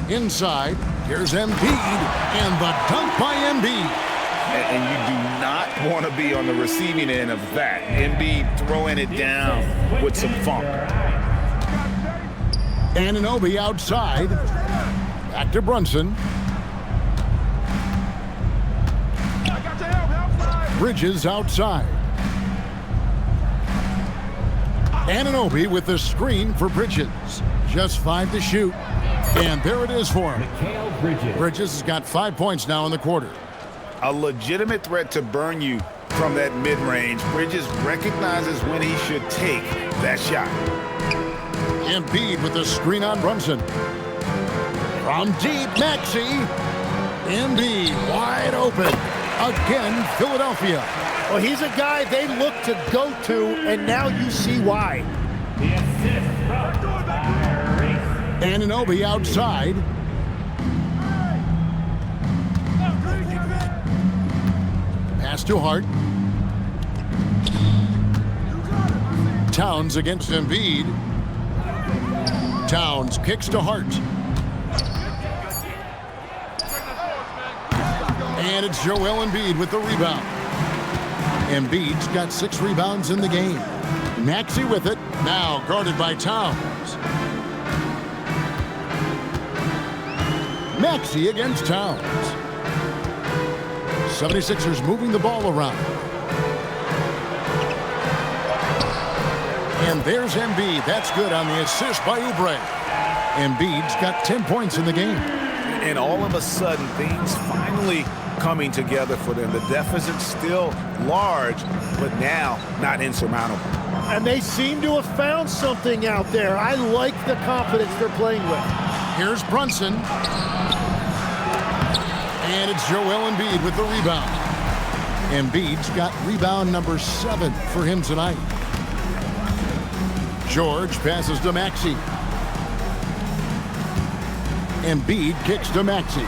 Speaker 1: Inside, here's Embiid, and the dunk by Embiid.
Speaker 2: And you do not want to be on the receiving end of that. Embiid throwing it down with some funk.
Speaker 1: Anunoby outside. Back to Brunson. Bridges outside. Anunoby with the screen for Bridges. Just 5 to shoot. And there it is for him. Bridges has got 5 points now in the quarter.
Speaker 2: A legitimate threat to burn you from that mid-range. Bridges recognizes when he should take that shot.
Speaker 1: Embiid with the screen on Brunson. From deep, Maxey. Embiid wide open. Again, Philadelphia.
Speaker 3: Well, he's a guy they look to go to, and now you see why.
Speaker 1: Anunoby outside. Pass to Hart. Towns against Embiid. Towns kicks to Hart. And it's Joel Embiid with the rebound. Embiid's got 6 rebounds in the game. Maxey with it, now guarded by Towns. Maxey against Towns. 76ers moving the ball around. And there's Embiid. That's good on the assist by Oubre. Embiid's got 10 points in the game.
Speaker 2: And all of a sudden, things finally coming together for them. The deficit's still large, but now not insurmountable.
Speaker 3: And they seem to have found something out there. I like the confidence they're playing with.
Speaker 1: Here's Brunson. And it's Joel Embiid with the rebound. Embiid's got rebound number 7 for him tonight. George passes to Maxey. Embiid kicks to Maxey.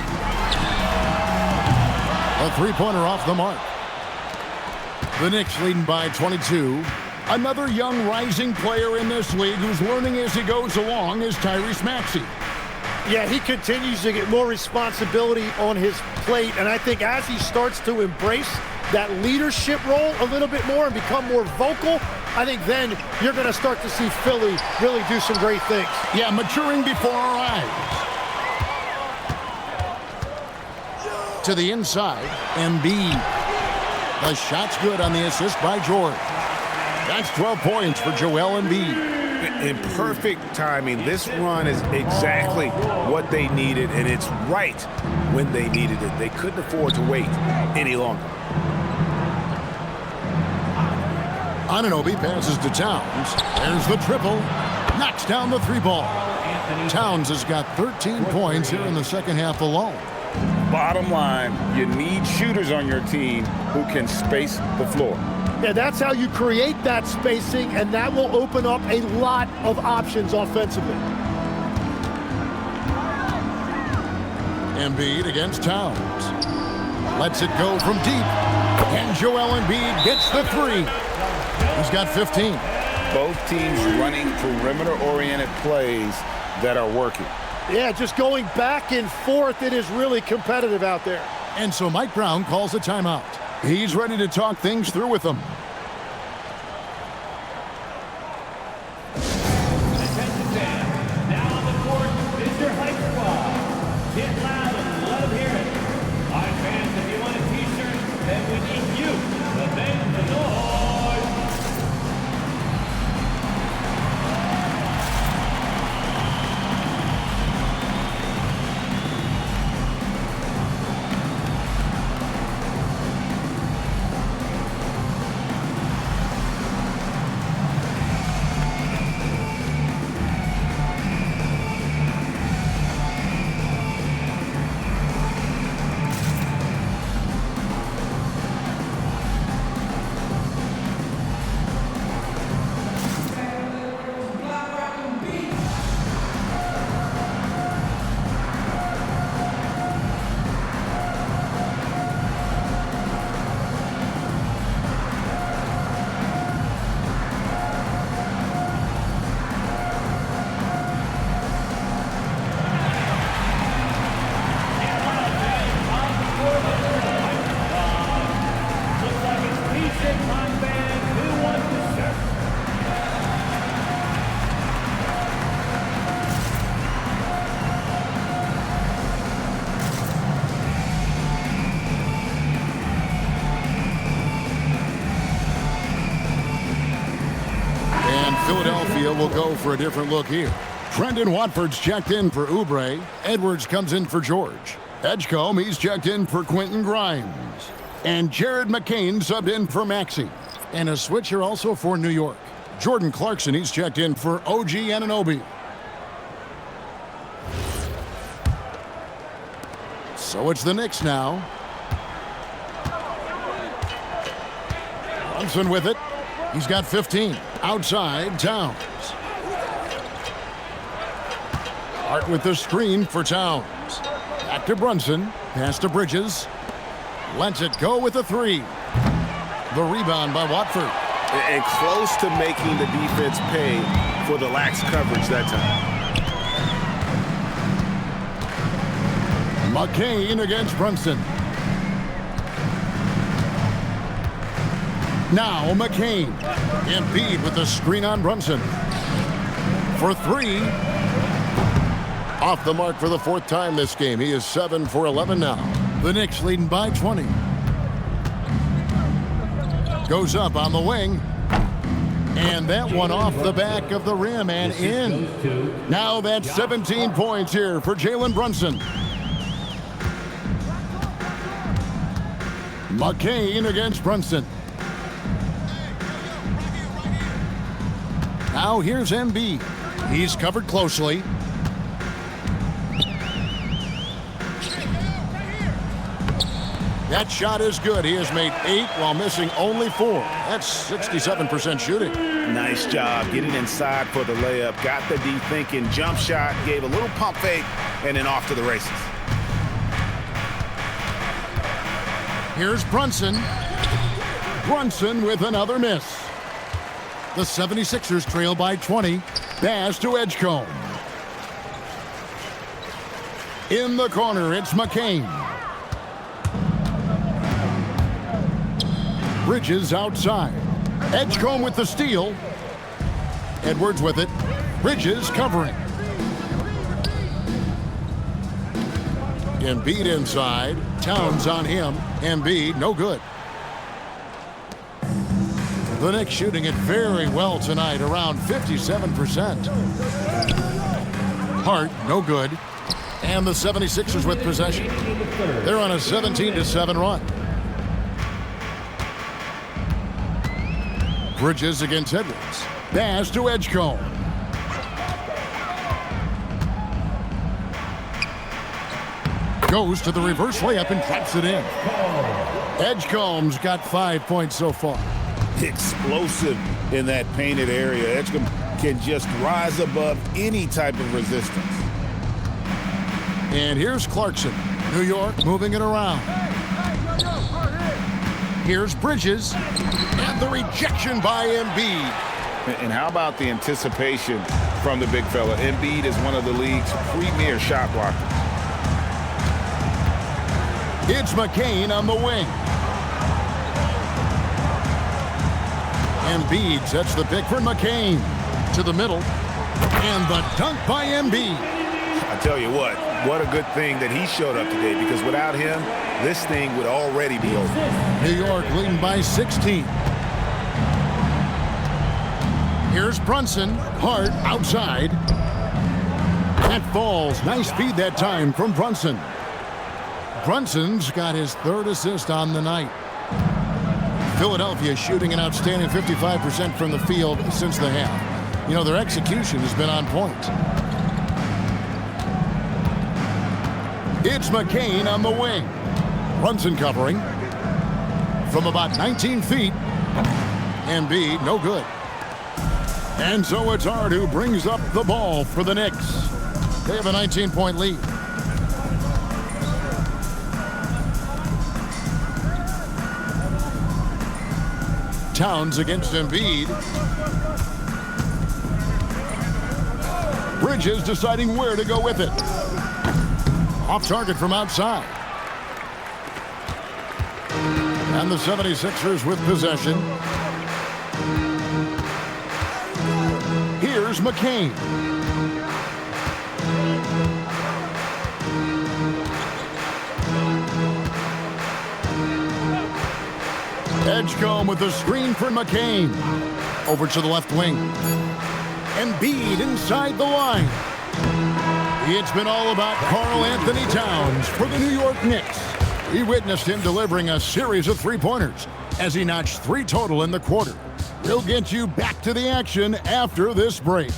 Speaker 1: A 3-pointer off the mark. The Knicks leading by 22. Another young rising player in this league who's learning as he goes along is Tyrese Maxey.
Speaker 3: Yeah, he continues to get more responsibility on his plate, and I think as he starts to embrace that leadership role a little bit more and become more vocal, I think then you're going to start to see Philly really do some great things.
Speaker 1: Yeah, maturing before our eyes. To the inside, Embiid. The shot's good on the assist by George. That's 12 points for Joel Embiid.
Speaker 2: In perfect timing, this run is exactly what they needed, and it's right when they needed it. They couldn't afford to wait any longer.
Speaker 1: Anunoby passes to Towns. There's the triple. Knocks down the 3-ball. Towns has got 13 points here in the second half alone.
Speaker 2: Bottom line, you need shooters on your team who can space the floor.
Speaker 3: Yeah, that's how you create that spacing, and that will open up a lot of options offensively.
Speaker 1: Embiid against Towns. Lets it go from deep. And Joel Embiid gets the 3. He's got 15.
Speaker 2: Both teams running perimeter-oriented plays that are working.
Speaker 3: Yeah, just going back and forth, it is really competitive out there.
Speaker 1: And so Mike Brown calls a timeout. He's ready to talk things through with them.
Speaker 7: Attention fans, now on the court, Mr. Hype Squad. Get loud and let them hear it. All right, fans, if you want a t-shirt, then we need you to make the noise.
Speaker 1: Philadelphia will go for a different look here. Trendon Watford's checked in for Oubre. Edwards comes in for George. Edgecombe, he's checked in for Quentin Grimes. And Jared McCain subbed in for Maxey. And a switch here also for New York. Jordan Clarkson, he's checked in for OG Anunoby. So it's the Knicks now. Brunson with it. He's got 15. Outside, Towns. Hart with the screen for Towns. Back to Brunson. Pass to Bridges. Lets it go with a three. The rebound by Watford.
Speaker 8: And close to making the defense pay for the lax coverage that time.
Speaker 1: McCain against Brunson. Now McCain. Embiid with the screen on Brunson. For three. Off the mark for the fourth time this game. He is 7 for 11 now. The Knicks leading by 20. Goes up on the wing. And that one off the back of the rim and in. Now that's 17 points here for Jalen Brunson. McCain against Brunson. Now here's Embiid. He's covered closely. That shot is good. He has made 8 while missing only 4. That's 67% shooting.
Speaker 2: Nice job getting inside for the layup. Got the D thinking. Jump shot. Gave a little pump fake. And then off to the races.
Speaker 1: Here's Brunson. Brunson with another miss. The 76ers trail by 20. Pass to Edgecombe. In the corner, it's McCain. Bridges outside. Edgecombe with the steal. Edwards with it. Bridges covering. Embiid inside. Towns on him. Embiid, no good. The Knicks shooting it very well tonight, around 57%. Hart, no good. And the 76ers with possession. They're on a 17-7 run. Bridges against Edwards. Pass to Edgecombe. Goes to the reverse layup and traps it in. Edgecombe's got 5 points so far.
Speaker 2: Explosive in that painted area. Edgecombe can just rise above any type of resistance.
Speaker 1: And here's Clarkson. New York moving it around. Here's Bridges. And the rejection by Embiid.
Speaker 2: And how about the anticipation from the big fella? Embiid is one of the league's premier shot blockers.
Speaker 1: It's McCain on the wing. Embiid sets the pick for McCain. To the middle. And the dunk by Embiid.
Speaker 2: I tell you what a good thing that he showed up today, because without him, this thing would already be over.
Speaker 1: New York leading by 16. Here's Brunson. Hart outside. That falls. Nice feed that time from Brunson. Brunson's got his 3rd assist on the night. Philadelphia shooting an outstanding 55% from the field since the half. You know, their execution has been on point. It's McCain on the wing. Brunson covering. From about 19 feet. Embiid, no good. And so it's Hart who brings up the ball for the Knicks. They have a 19-point lead. Towns against Embiid. Bridges deciding where to go with it. Off target from outside. And the 76ers with possession. Here's McCain. Edgecombe with the screen for McCain. Over to the left wing. Embiid inside the line. It's been all about Karl Anthony Towns for the New York Knicks. We witnessed him delivering a series of three-pointers as he notched 3 total in the quarter. We'll get you back to the action after this break.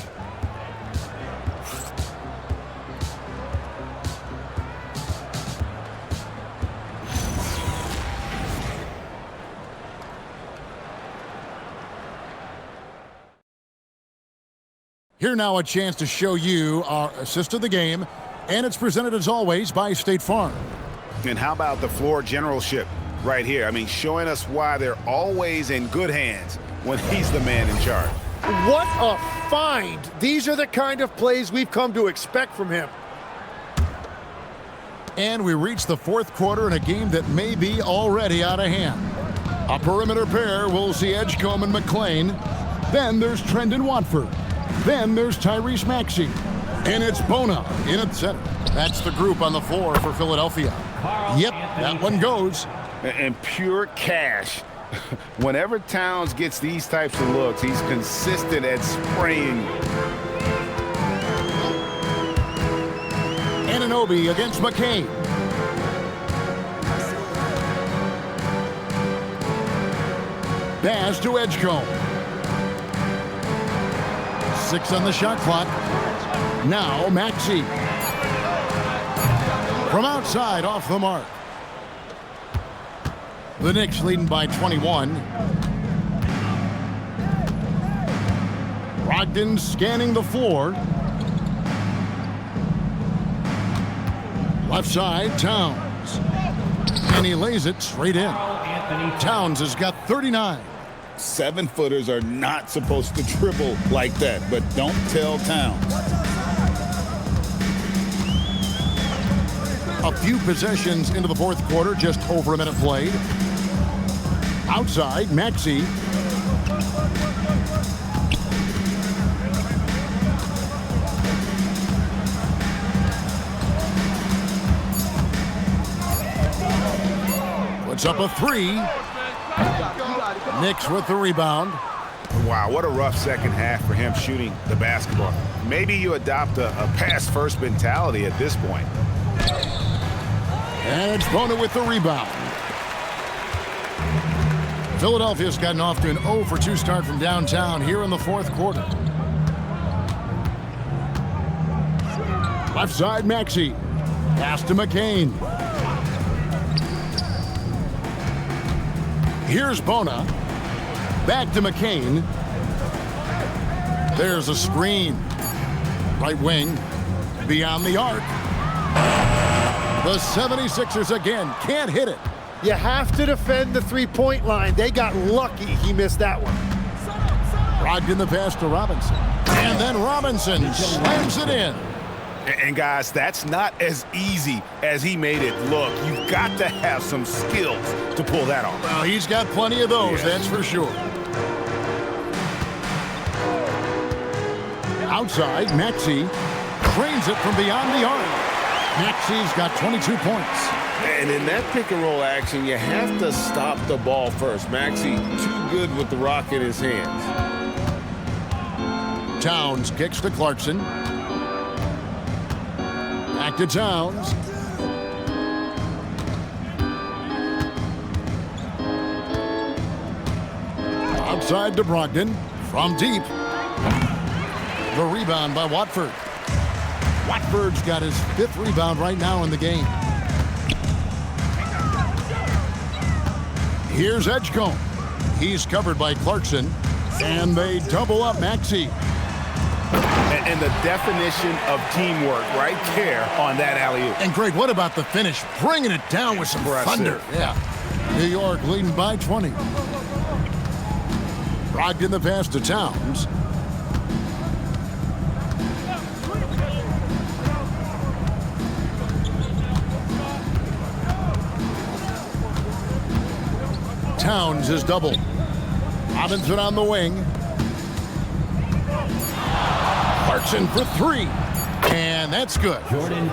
Speaker 1: Here now a chance to show you our assist of the game, and it's presented as always by State Farm.
Speaker 2: And how about the floor generalship right here? I mean, showing us why they're always in good hands when he's the man in charge.
Speaker 3: What a find. These are the kind of plays we've come to expect from him.
Speaker 1: And we reach the 4th quarter in a game that may be already out of hand. A perimeter pair will see Edgecombe and McClain. Then there's Trendon Watford. Then there's Tyrese Maxey. And it's Bona in at center. That's the group on the floor for Philadelphia. Yep, that one goes.
Speaker 2: And pure cash. Whenever Towns gets these types of looks, he's consistent at spraying.
Speaker 1: Anunoby against McCain. Pass to Edgecombe. 6 on the shot clock. Now Maxey. From outside, off the mark. The Knicks leading by 21. Brogdon scanning the floor. Left side, Towns. And he lays it straight in. Towns has got 39.
Speaker 2: 7-footers are not supposed to dribble like that, but don't tell Towns.
Speaker 1: A few possessions into the 4th quarter, just over a minute played. Outside, Maxey. Puts up a 3. Knicks with the rebound.
Speaker 2: Wow, what a rough second half for him shooting the basketball. Maybe you adopt a pass-first mentality at this point.
Speaker 1: And it's Bona with the rebound. Philadelphia's gotten off to an 0 for 2 start from downtown here in the 4th quarter. Left side, Maxey. Pass to McCain. Here's Bona. Back to McCain. There's a screen. Right wing. Beyond the arc. The 76ers again can't hit it.
Speaker 3: You have to defend the three-point line. They got lucky he missed that one.
Speaker 1: Brogdon the pass to Robinson. And then Robinson slams it in.
Speaker 2: And guys, that's not as easy as he made it look. You've got to have some skills to pull that off.
Speaker 1: Well, he's got plenty of those, that's for sure. Outside, Maxey trains it from beyond the arc. Maxey's got 22 points.
Speaker 8: And in that pick-and-roll action, you have to stop the ball first. Maxey too good with the rock in his hands.
Speaker 1: Towns kicks to Clarkson. Back to Towns. Outside to Brogdon. From deep. The rebound by Watford. Watford's got his 5th rebound right now in the game. Here's Edgecombe. He's covered by Clarkson. And they double up Maxey.
Speaker 2: And the definition of teamwork right there on that alley-oop.
Speaker 1: And Greg, what about the finish? Bringing it down with some thunder. Yeah. New York leading by 20. Brogdon the pass to Towns. Towns is doubled. Robinson on the wing. Clarkson for 3. And that's good.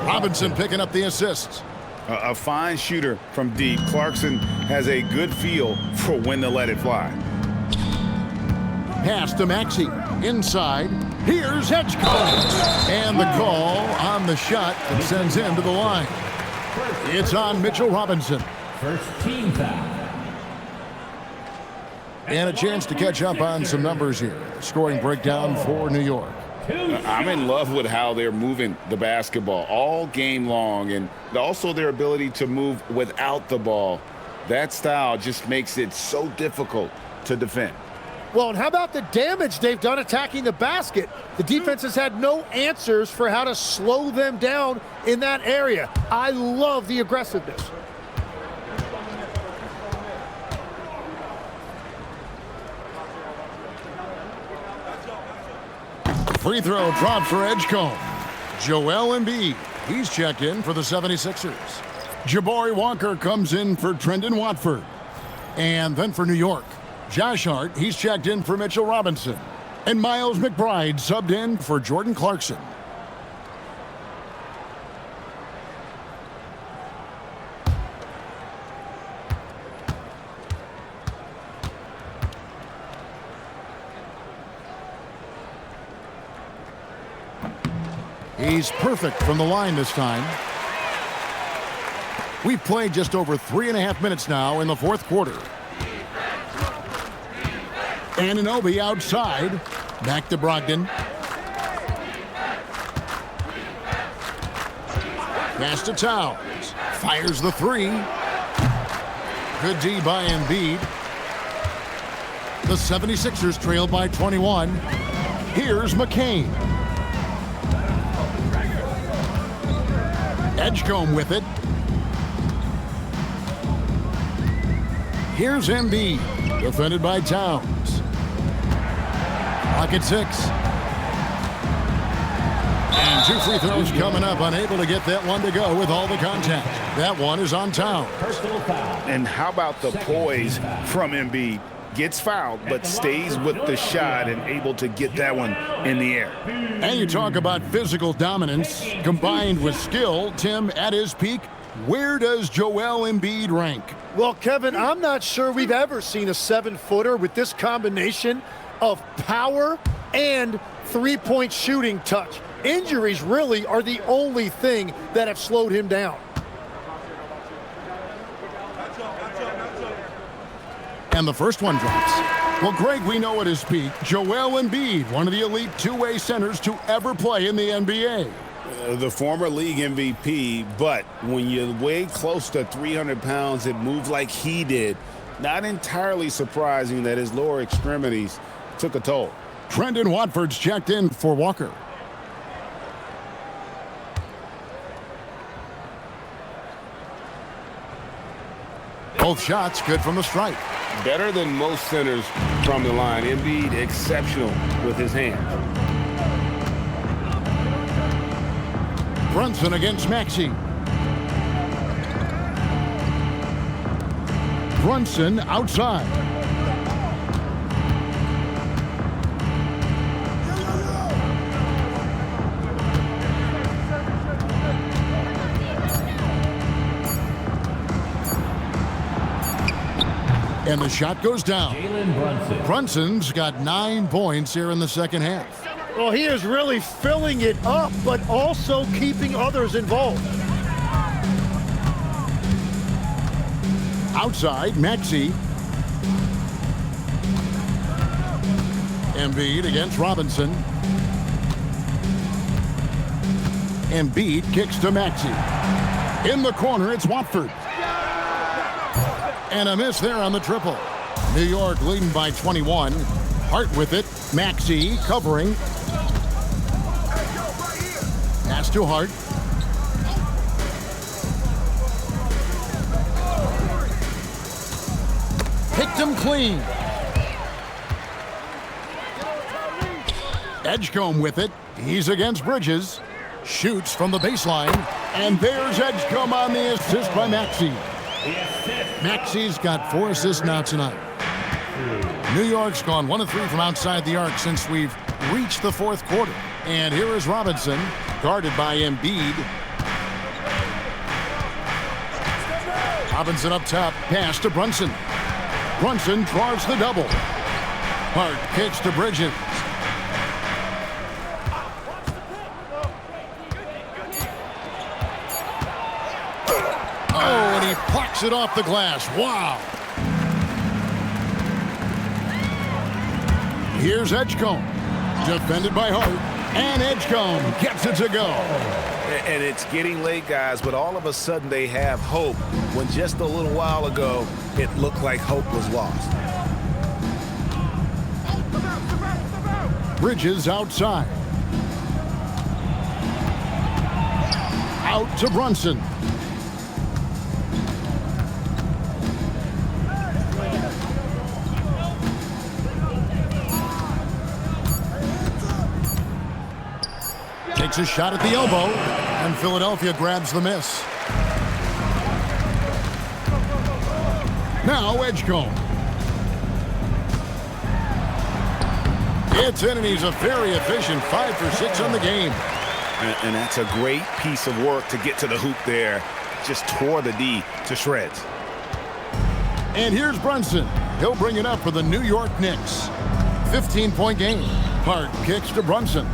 Speaker 1: Robinson picking up the assist.
Speaker 2: A fine shooter from deep. Clarkson has a good feel for when to let it fly.
Speaker 1: Pass to Maxey. Inside. Here's Edgecombe. And the call on the shot that sends him to the line. It's on Mitchell Robinson.
Speaker 7: First team foul.
Speaker 1: And a chance to catch up on some numbers here. Scoring breakdown for New York.
Speaker 2: I'm in love with how they're moving the basketball all game long, and also their ability to move without the ball. That style just makes it so difficult to defend.
Speaker 3: Well, and how about the damage they've done attacking the basket? The defense has had no answers for how to slow them down in that area. I love the aggressiveness.
Speaker 1: Free throw dropped for Edgecombe. Joel Embiid, he's checked in for the 76ers. Jabari Walker comes in for Trendon Watford. And then for New York, Josh Hart, he's checked in for Mitchell Robinson. And Miles McBride subbed in for Jordan Clarkson. He's perfect from the line this time. We've played just over 3.5 minutes now in the fourth quarter. Anunoby outside. Back to Brogdon. Pass to Towns. Fires the three. Good D by Embiid. The 76ers trail by 21. Here's McCain. Edgecombe with it. Here's Embiid, defended by Towns. Clock at 6. And 2 free throws coming up, unable to get that one to go with all the contact. That one is on Towns.
Speaker 2: And how about the poise from Embiid? Gets fouled, but stays with the shot and able to get that one in the air.
Speaker 1: And you talk about physical dominance combined with skill. Tim, at his peak, where does Joel Embiid rank?
Speaker 3: Well, Kevin, I'm not sure we've ever seen a 7-footer with this combination of power and three-point shooting touch. Injuries really are the only thing that have slowed him down.
Speaker 1: And the first one drops. Well, Greg, we know at his peak, Joel Embiid, one of the elite two-way centers to ever play in the NBA.
Speaker 2: The former league MVP, but when you weigh close to 300 pounds and move like he did, not entirely surprising that his lower extremities took a toll.
Speaker 1: Trendon Watford's checked in for Walker. Both shots good from the stripe.
Speaker 8: Better than most centers from the line. Embiid exceptional with his hands.
Speaker 1: Brunson against Maxey. Brunson outside. And the shot goes down.
Speaker 7: Jalen Brunson.
Speaker 1: Brunson's got 9 points here in the second half.
Speaker 3: Well, he is really filling it up, but also keeping others involved.
Speaker 1: Outside, Maxey. Embiid against Robinson. Embiid kicks to Maxey. In the corner, it's Watford. And a miss there on the triple. New York leading by 21. Hart with it. Maxey covering. Pass to Hart. Picked him clean. Edgecombe with it. He's against Bridges. Shoots from the baseline. And there's Edgecombe on the assist by Maxey. Maxey's got 4 assists now tonight. New York's gone 1 of 3 from outside the arc since we've reached the fourth quarter. And here is Robinson, guarded by Embiid. Robinson up top, pass to Brunson. Brunson draws the double. Hart kicks to Bridges. Oh, and he plucks it off the glass. Wow. Here's Edgecombe. Defended by Hart. And Edgecombe gets it to go.
Speaker 2: And it's getting late, guys, but all of a sudden they have hope when just a little while ago it looked like hope was lost.
Speaker 1: Bridges outside. Out to Brunson. Takes a shot at the elbow, and Philadelphia grabs the miss. Now Edgecombe. It's in, and he's a very efficient 5 for 6 on the game.
Speaker 2: And that's a great piece of work to get to the hoop there. Just tore the D to shreds.
Speaker 1: And here's Brunson. He'll bring it up for the New York Knicks. 15-point game. Hart kicks to Brunson.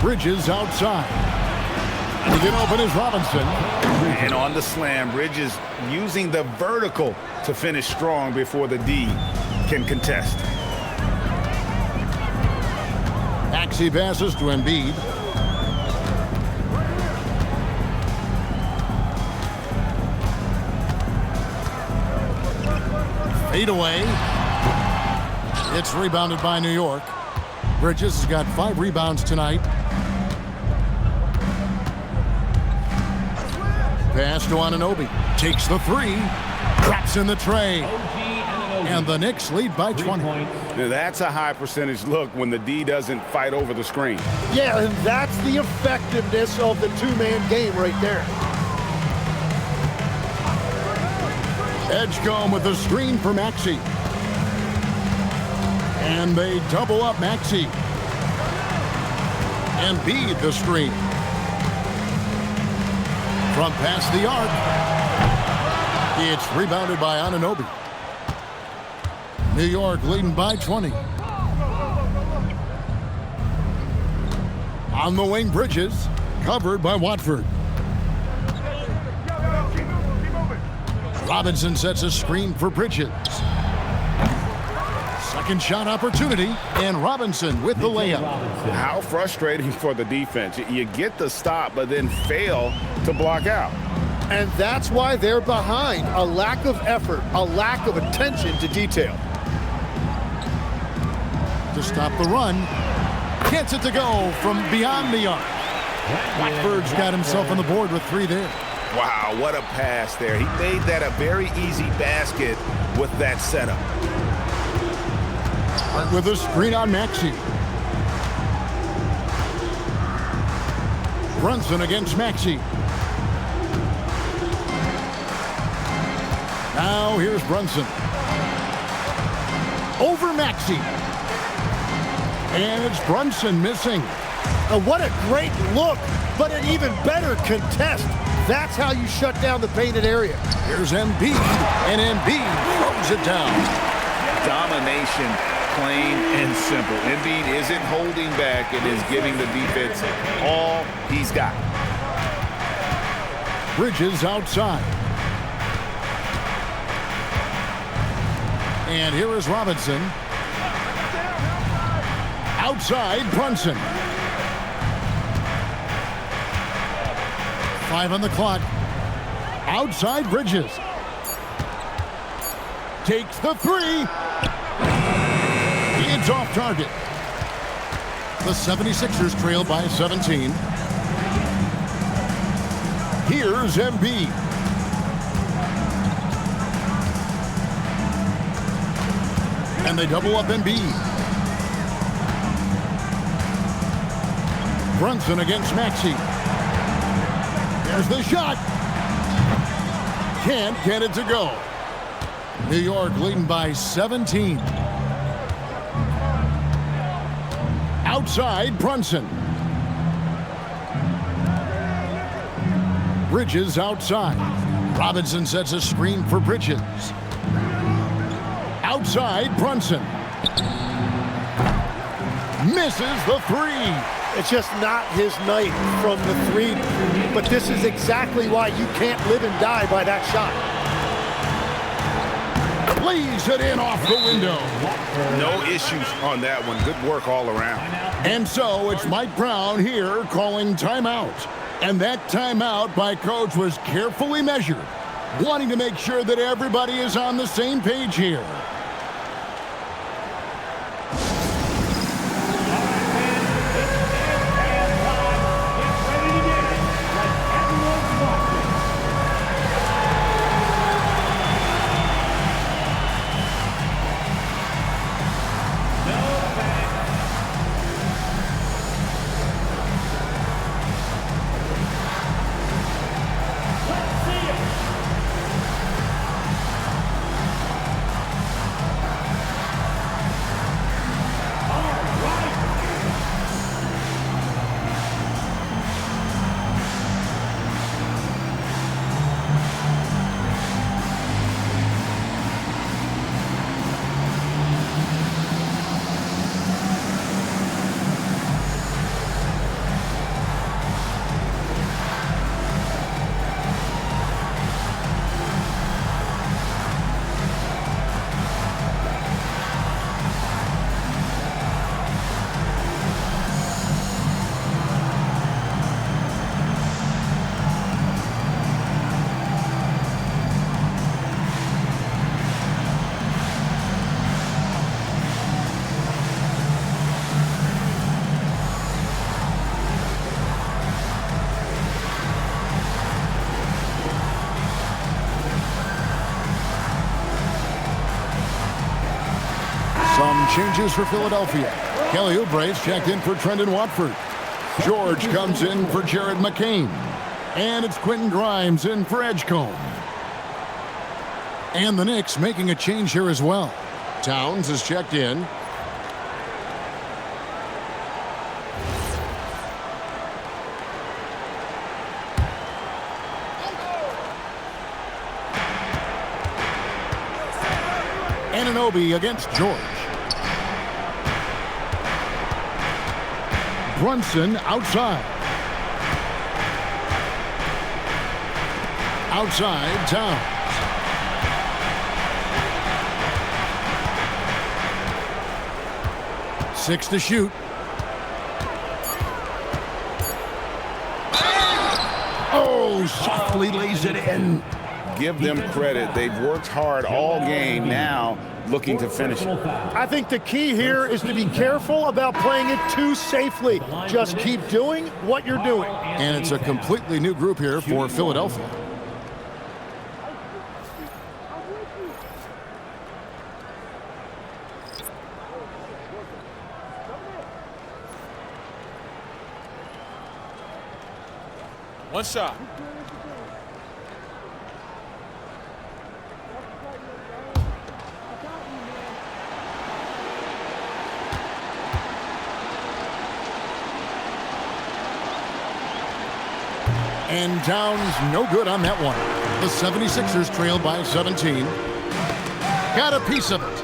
Speaker 1: Bridges outside. To get open is Robinson.
Speaker 2: And on the slam, Bridges using the vertical to finish strong before the D can contest.
Speaker 1: Maxey passes to Embiid. Fade away. It's rebounded by New York. Bridges has got 5 rebounds tonight. Pass to Anunoby. Takes the 3. Drops in the tray. And the Knicks lead by 20.
Speaker 2: Now that's a high percentage look when the D doesn't fight over the screen.
Speaker 3: Yeah, and that's the effectiveness of the two-man game right there.
Speaker 1: Edgecombe with the screen for Maxey. And they double up Maxey. Embiid the screen. From past the arc. It's rebounded by Anunoby. New York leading by 20. On the wing, Bridges. Covered by Watford. Robinson sets a screen for Bridges. Second shot opportunity, and Robinson with the layup.
Speaker 2: How frustrating for the defense. You get the stop, but then fail to block out.
Speaker 3: And that's why they're behind. A lack of effort, a lack of attention to detail.
Speaker 1: To stop the run. Gets it to go from beyond the arc. Watford's got himself on the board with 3 there.
Speaker 2: Wow, what a pass there. He made that a very easy basket with that setup.
Speaker 1: With a screen on Maxey. Brunson against Maxey. Now here's Brunson. Over Maxey. And it's Brunson missing.
Speaker 3: What a great look, but an even better contest. That's how you shut down the painted area.
Speaker 1: Here's Embiid, and Embiid throws it down.
Speaker 2: Domination, plain and simple. Embiid isn't holding back and is giving the defense all he's got.
Speaker 1: Bridges outside. And here is Robinson. Outside, Brunson. 5 on the clock. Outside, Bridges. Takes the 3. It's off target. The 76ers trail by 17. Here's Embiid. And they double up Embiid. Brunson against Maxey. There's the shot. Can't get it to go. New York leading by 17. Outside, Brunson. Bridges outside. Robinson sets a screen for Bridges. Outside, Brunson. Misses the three.
Speaker 3: It's just not his night from the three, but this is exactly why you can't live and die by that shot.
Speaker 1: Lays it in off the window.
Speaker 2: No issues on that one. Good work all around.
Speaker 1: And so it's Mike Brown here calling timeout. And that timeout by Coach was carefully measured, wanting to make sure that everybody is on the same page here. Some changes for Philadelphia. Kelly Oubre's checked in for Trendon Watford. George comes in for Jared McCain. And it's Quentin Grimes in for Edgecombe. And the Knicks making a change here as well. Towns is checked in. Anunoby against George. Brunson outside. Outside, Towns. Six to shoot. Oh, softly lays it in.
Speaker 2: Give them credit. They've worked hard all game, now looking to finish it.
Speaker 3: I think the key here is to be careful about playing it too safely. Just keep doing what you're doing.
Speaker 1: And it's a completely new group here for Philadelphia.
Speaker 6: One shot.
Speaker 1: And Towns no good on that one. The 76ers trail by 17. Got a piece of it.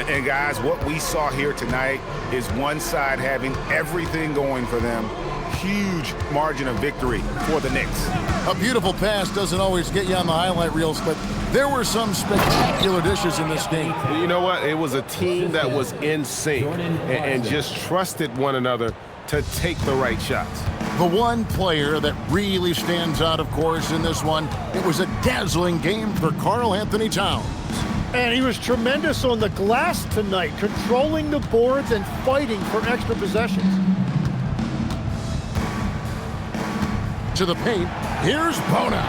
Speaker 2: And guys, what we saw here tonight is one side having everything going for them. Huge margin of victory for the Knicks.
Speaker 1: A beautiful pass doesn't always get you on the highlight reels, but there were some spectacular dishes in this game.
Speaker 8: You know what? It was a team that was in sync and just trusted one another to take the right shots.
Speaker 1: The one player that really stands out, of course, in this one, it was a dazzling game for Karl Anthony Towns.
Speaker 3: And he was tremendous on the glass tonight, controlling the boards and fighting for extra possessions.
Speaker 1: To the paint, here's Bona.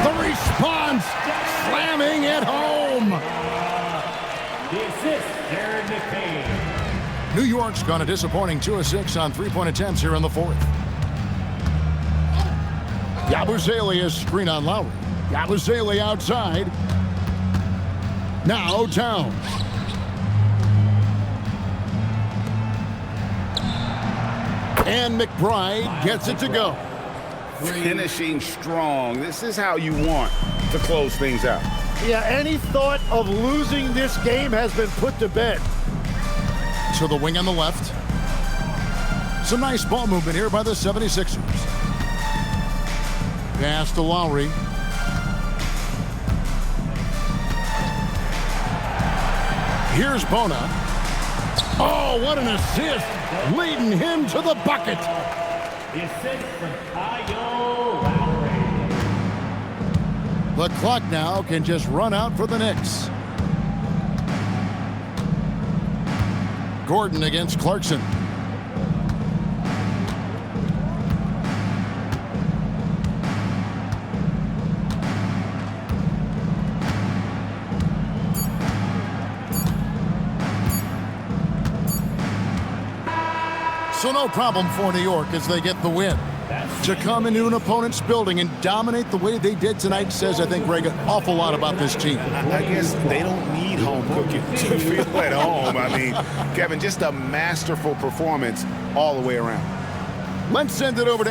Speaker 1: The response, slamming it home.
Speaker 7: The assist, Jared McCain.
Speaker 1: New York's gone a disappointing 2 of 6 on three-point attempts here in the fourth. Yabusele screen on Lowry. Yabusele outside. Now Towns. And McBride gets it to go.
Speaker 2: Finishing strong. This is how you want to close things out.
Speaker 3: Yeah, any thought of losing this game has been put to bed.
Speaker 1: To the wing on the left. Some nice ball movement here by the 76ers. Pass to Lowry. Here's Bona. Oh, what an assist, leading him to the bucket.
Speaker 7: The assist from Kyle Lowry.
Speaker 1: The clock now can just run out for the Knicks. Gordon against Clarkson. So no problem for New York as they get the win. To come into an opponent's building and dominate the way they did tonight says, I think, Greg, an awful lot about this team.
Speaker 2: I guess they don't need home cooking to feel at home. I mean, Kevin, just a masterful performance all the way around.
Speaker 1: Let's send it over to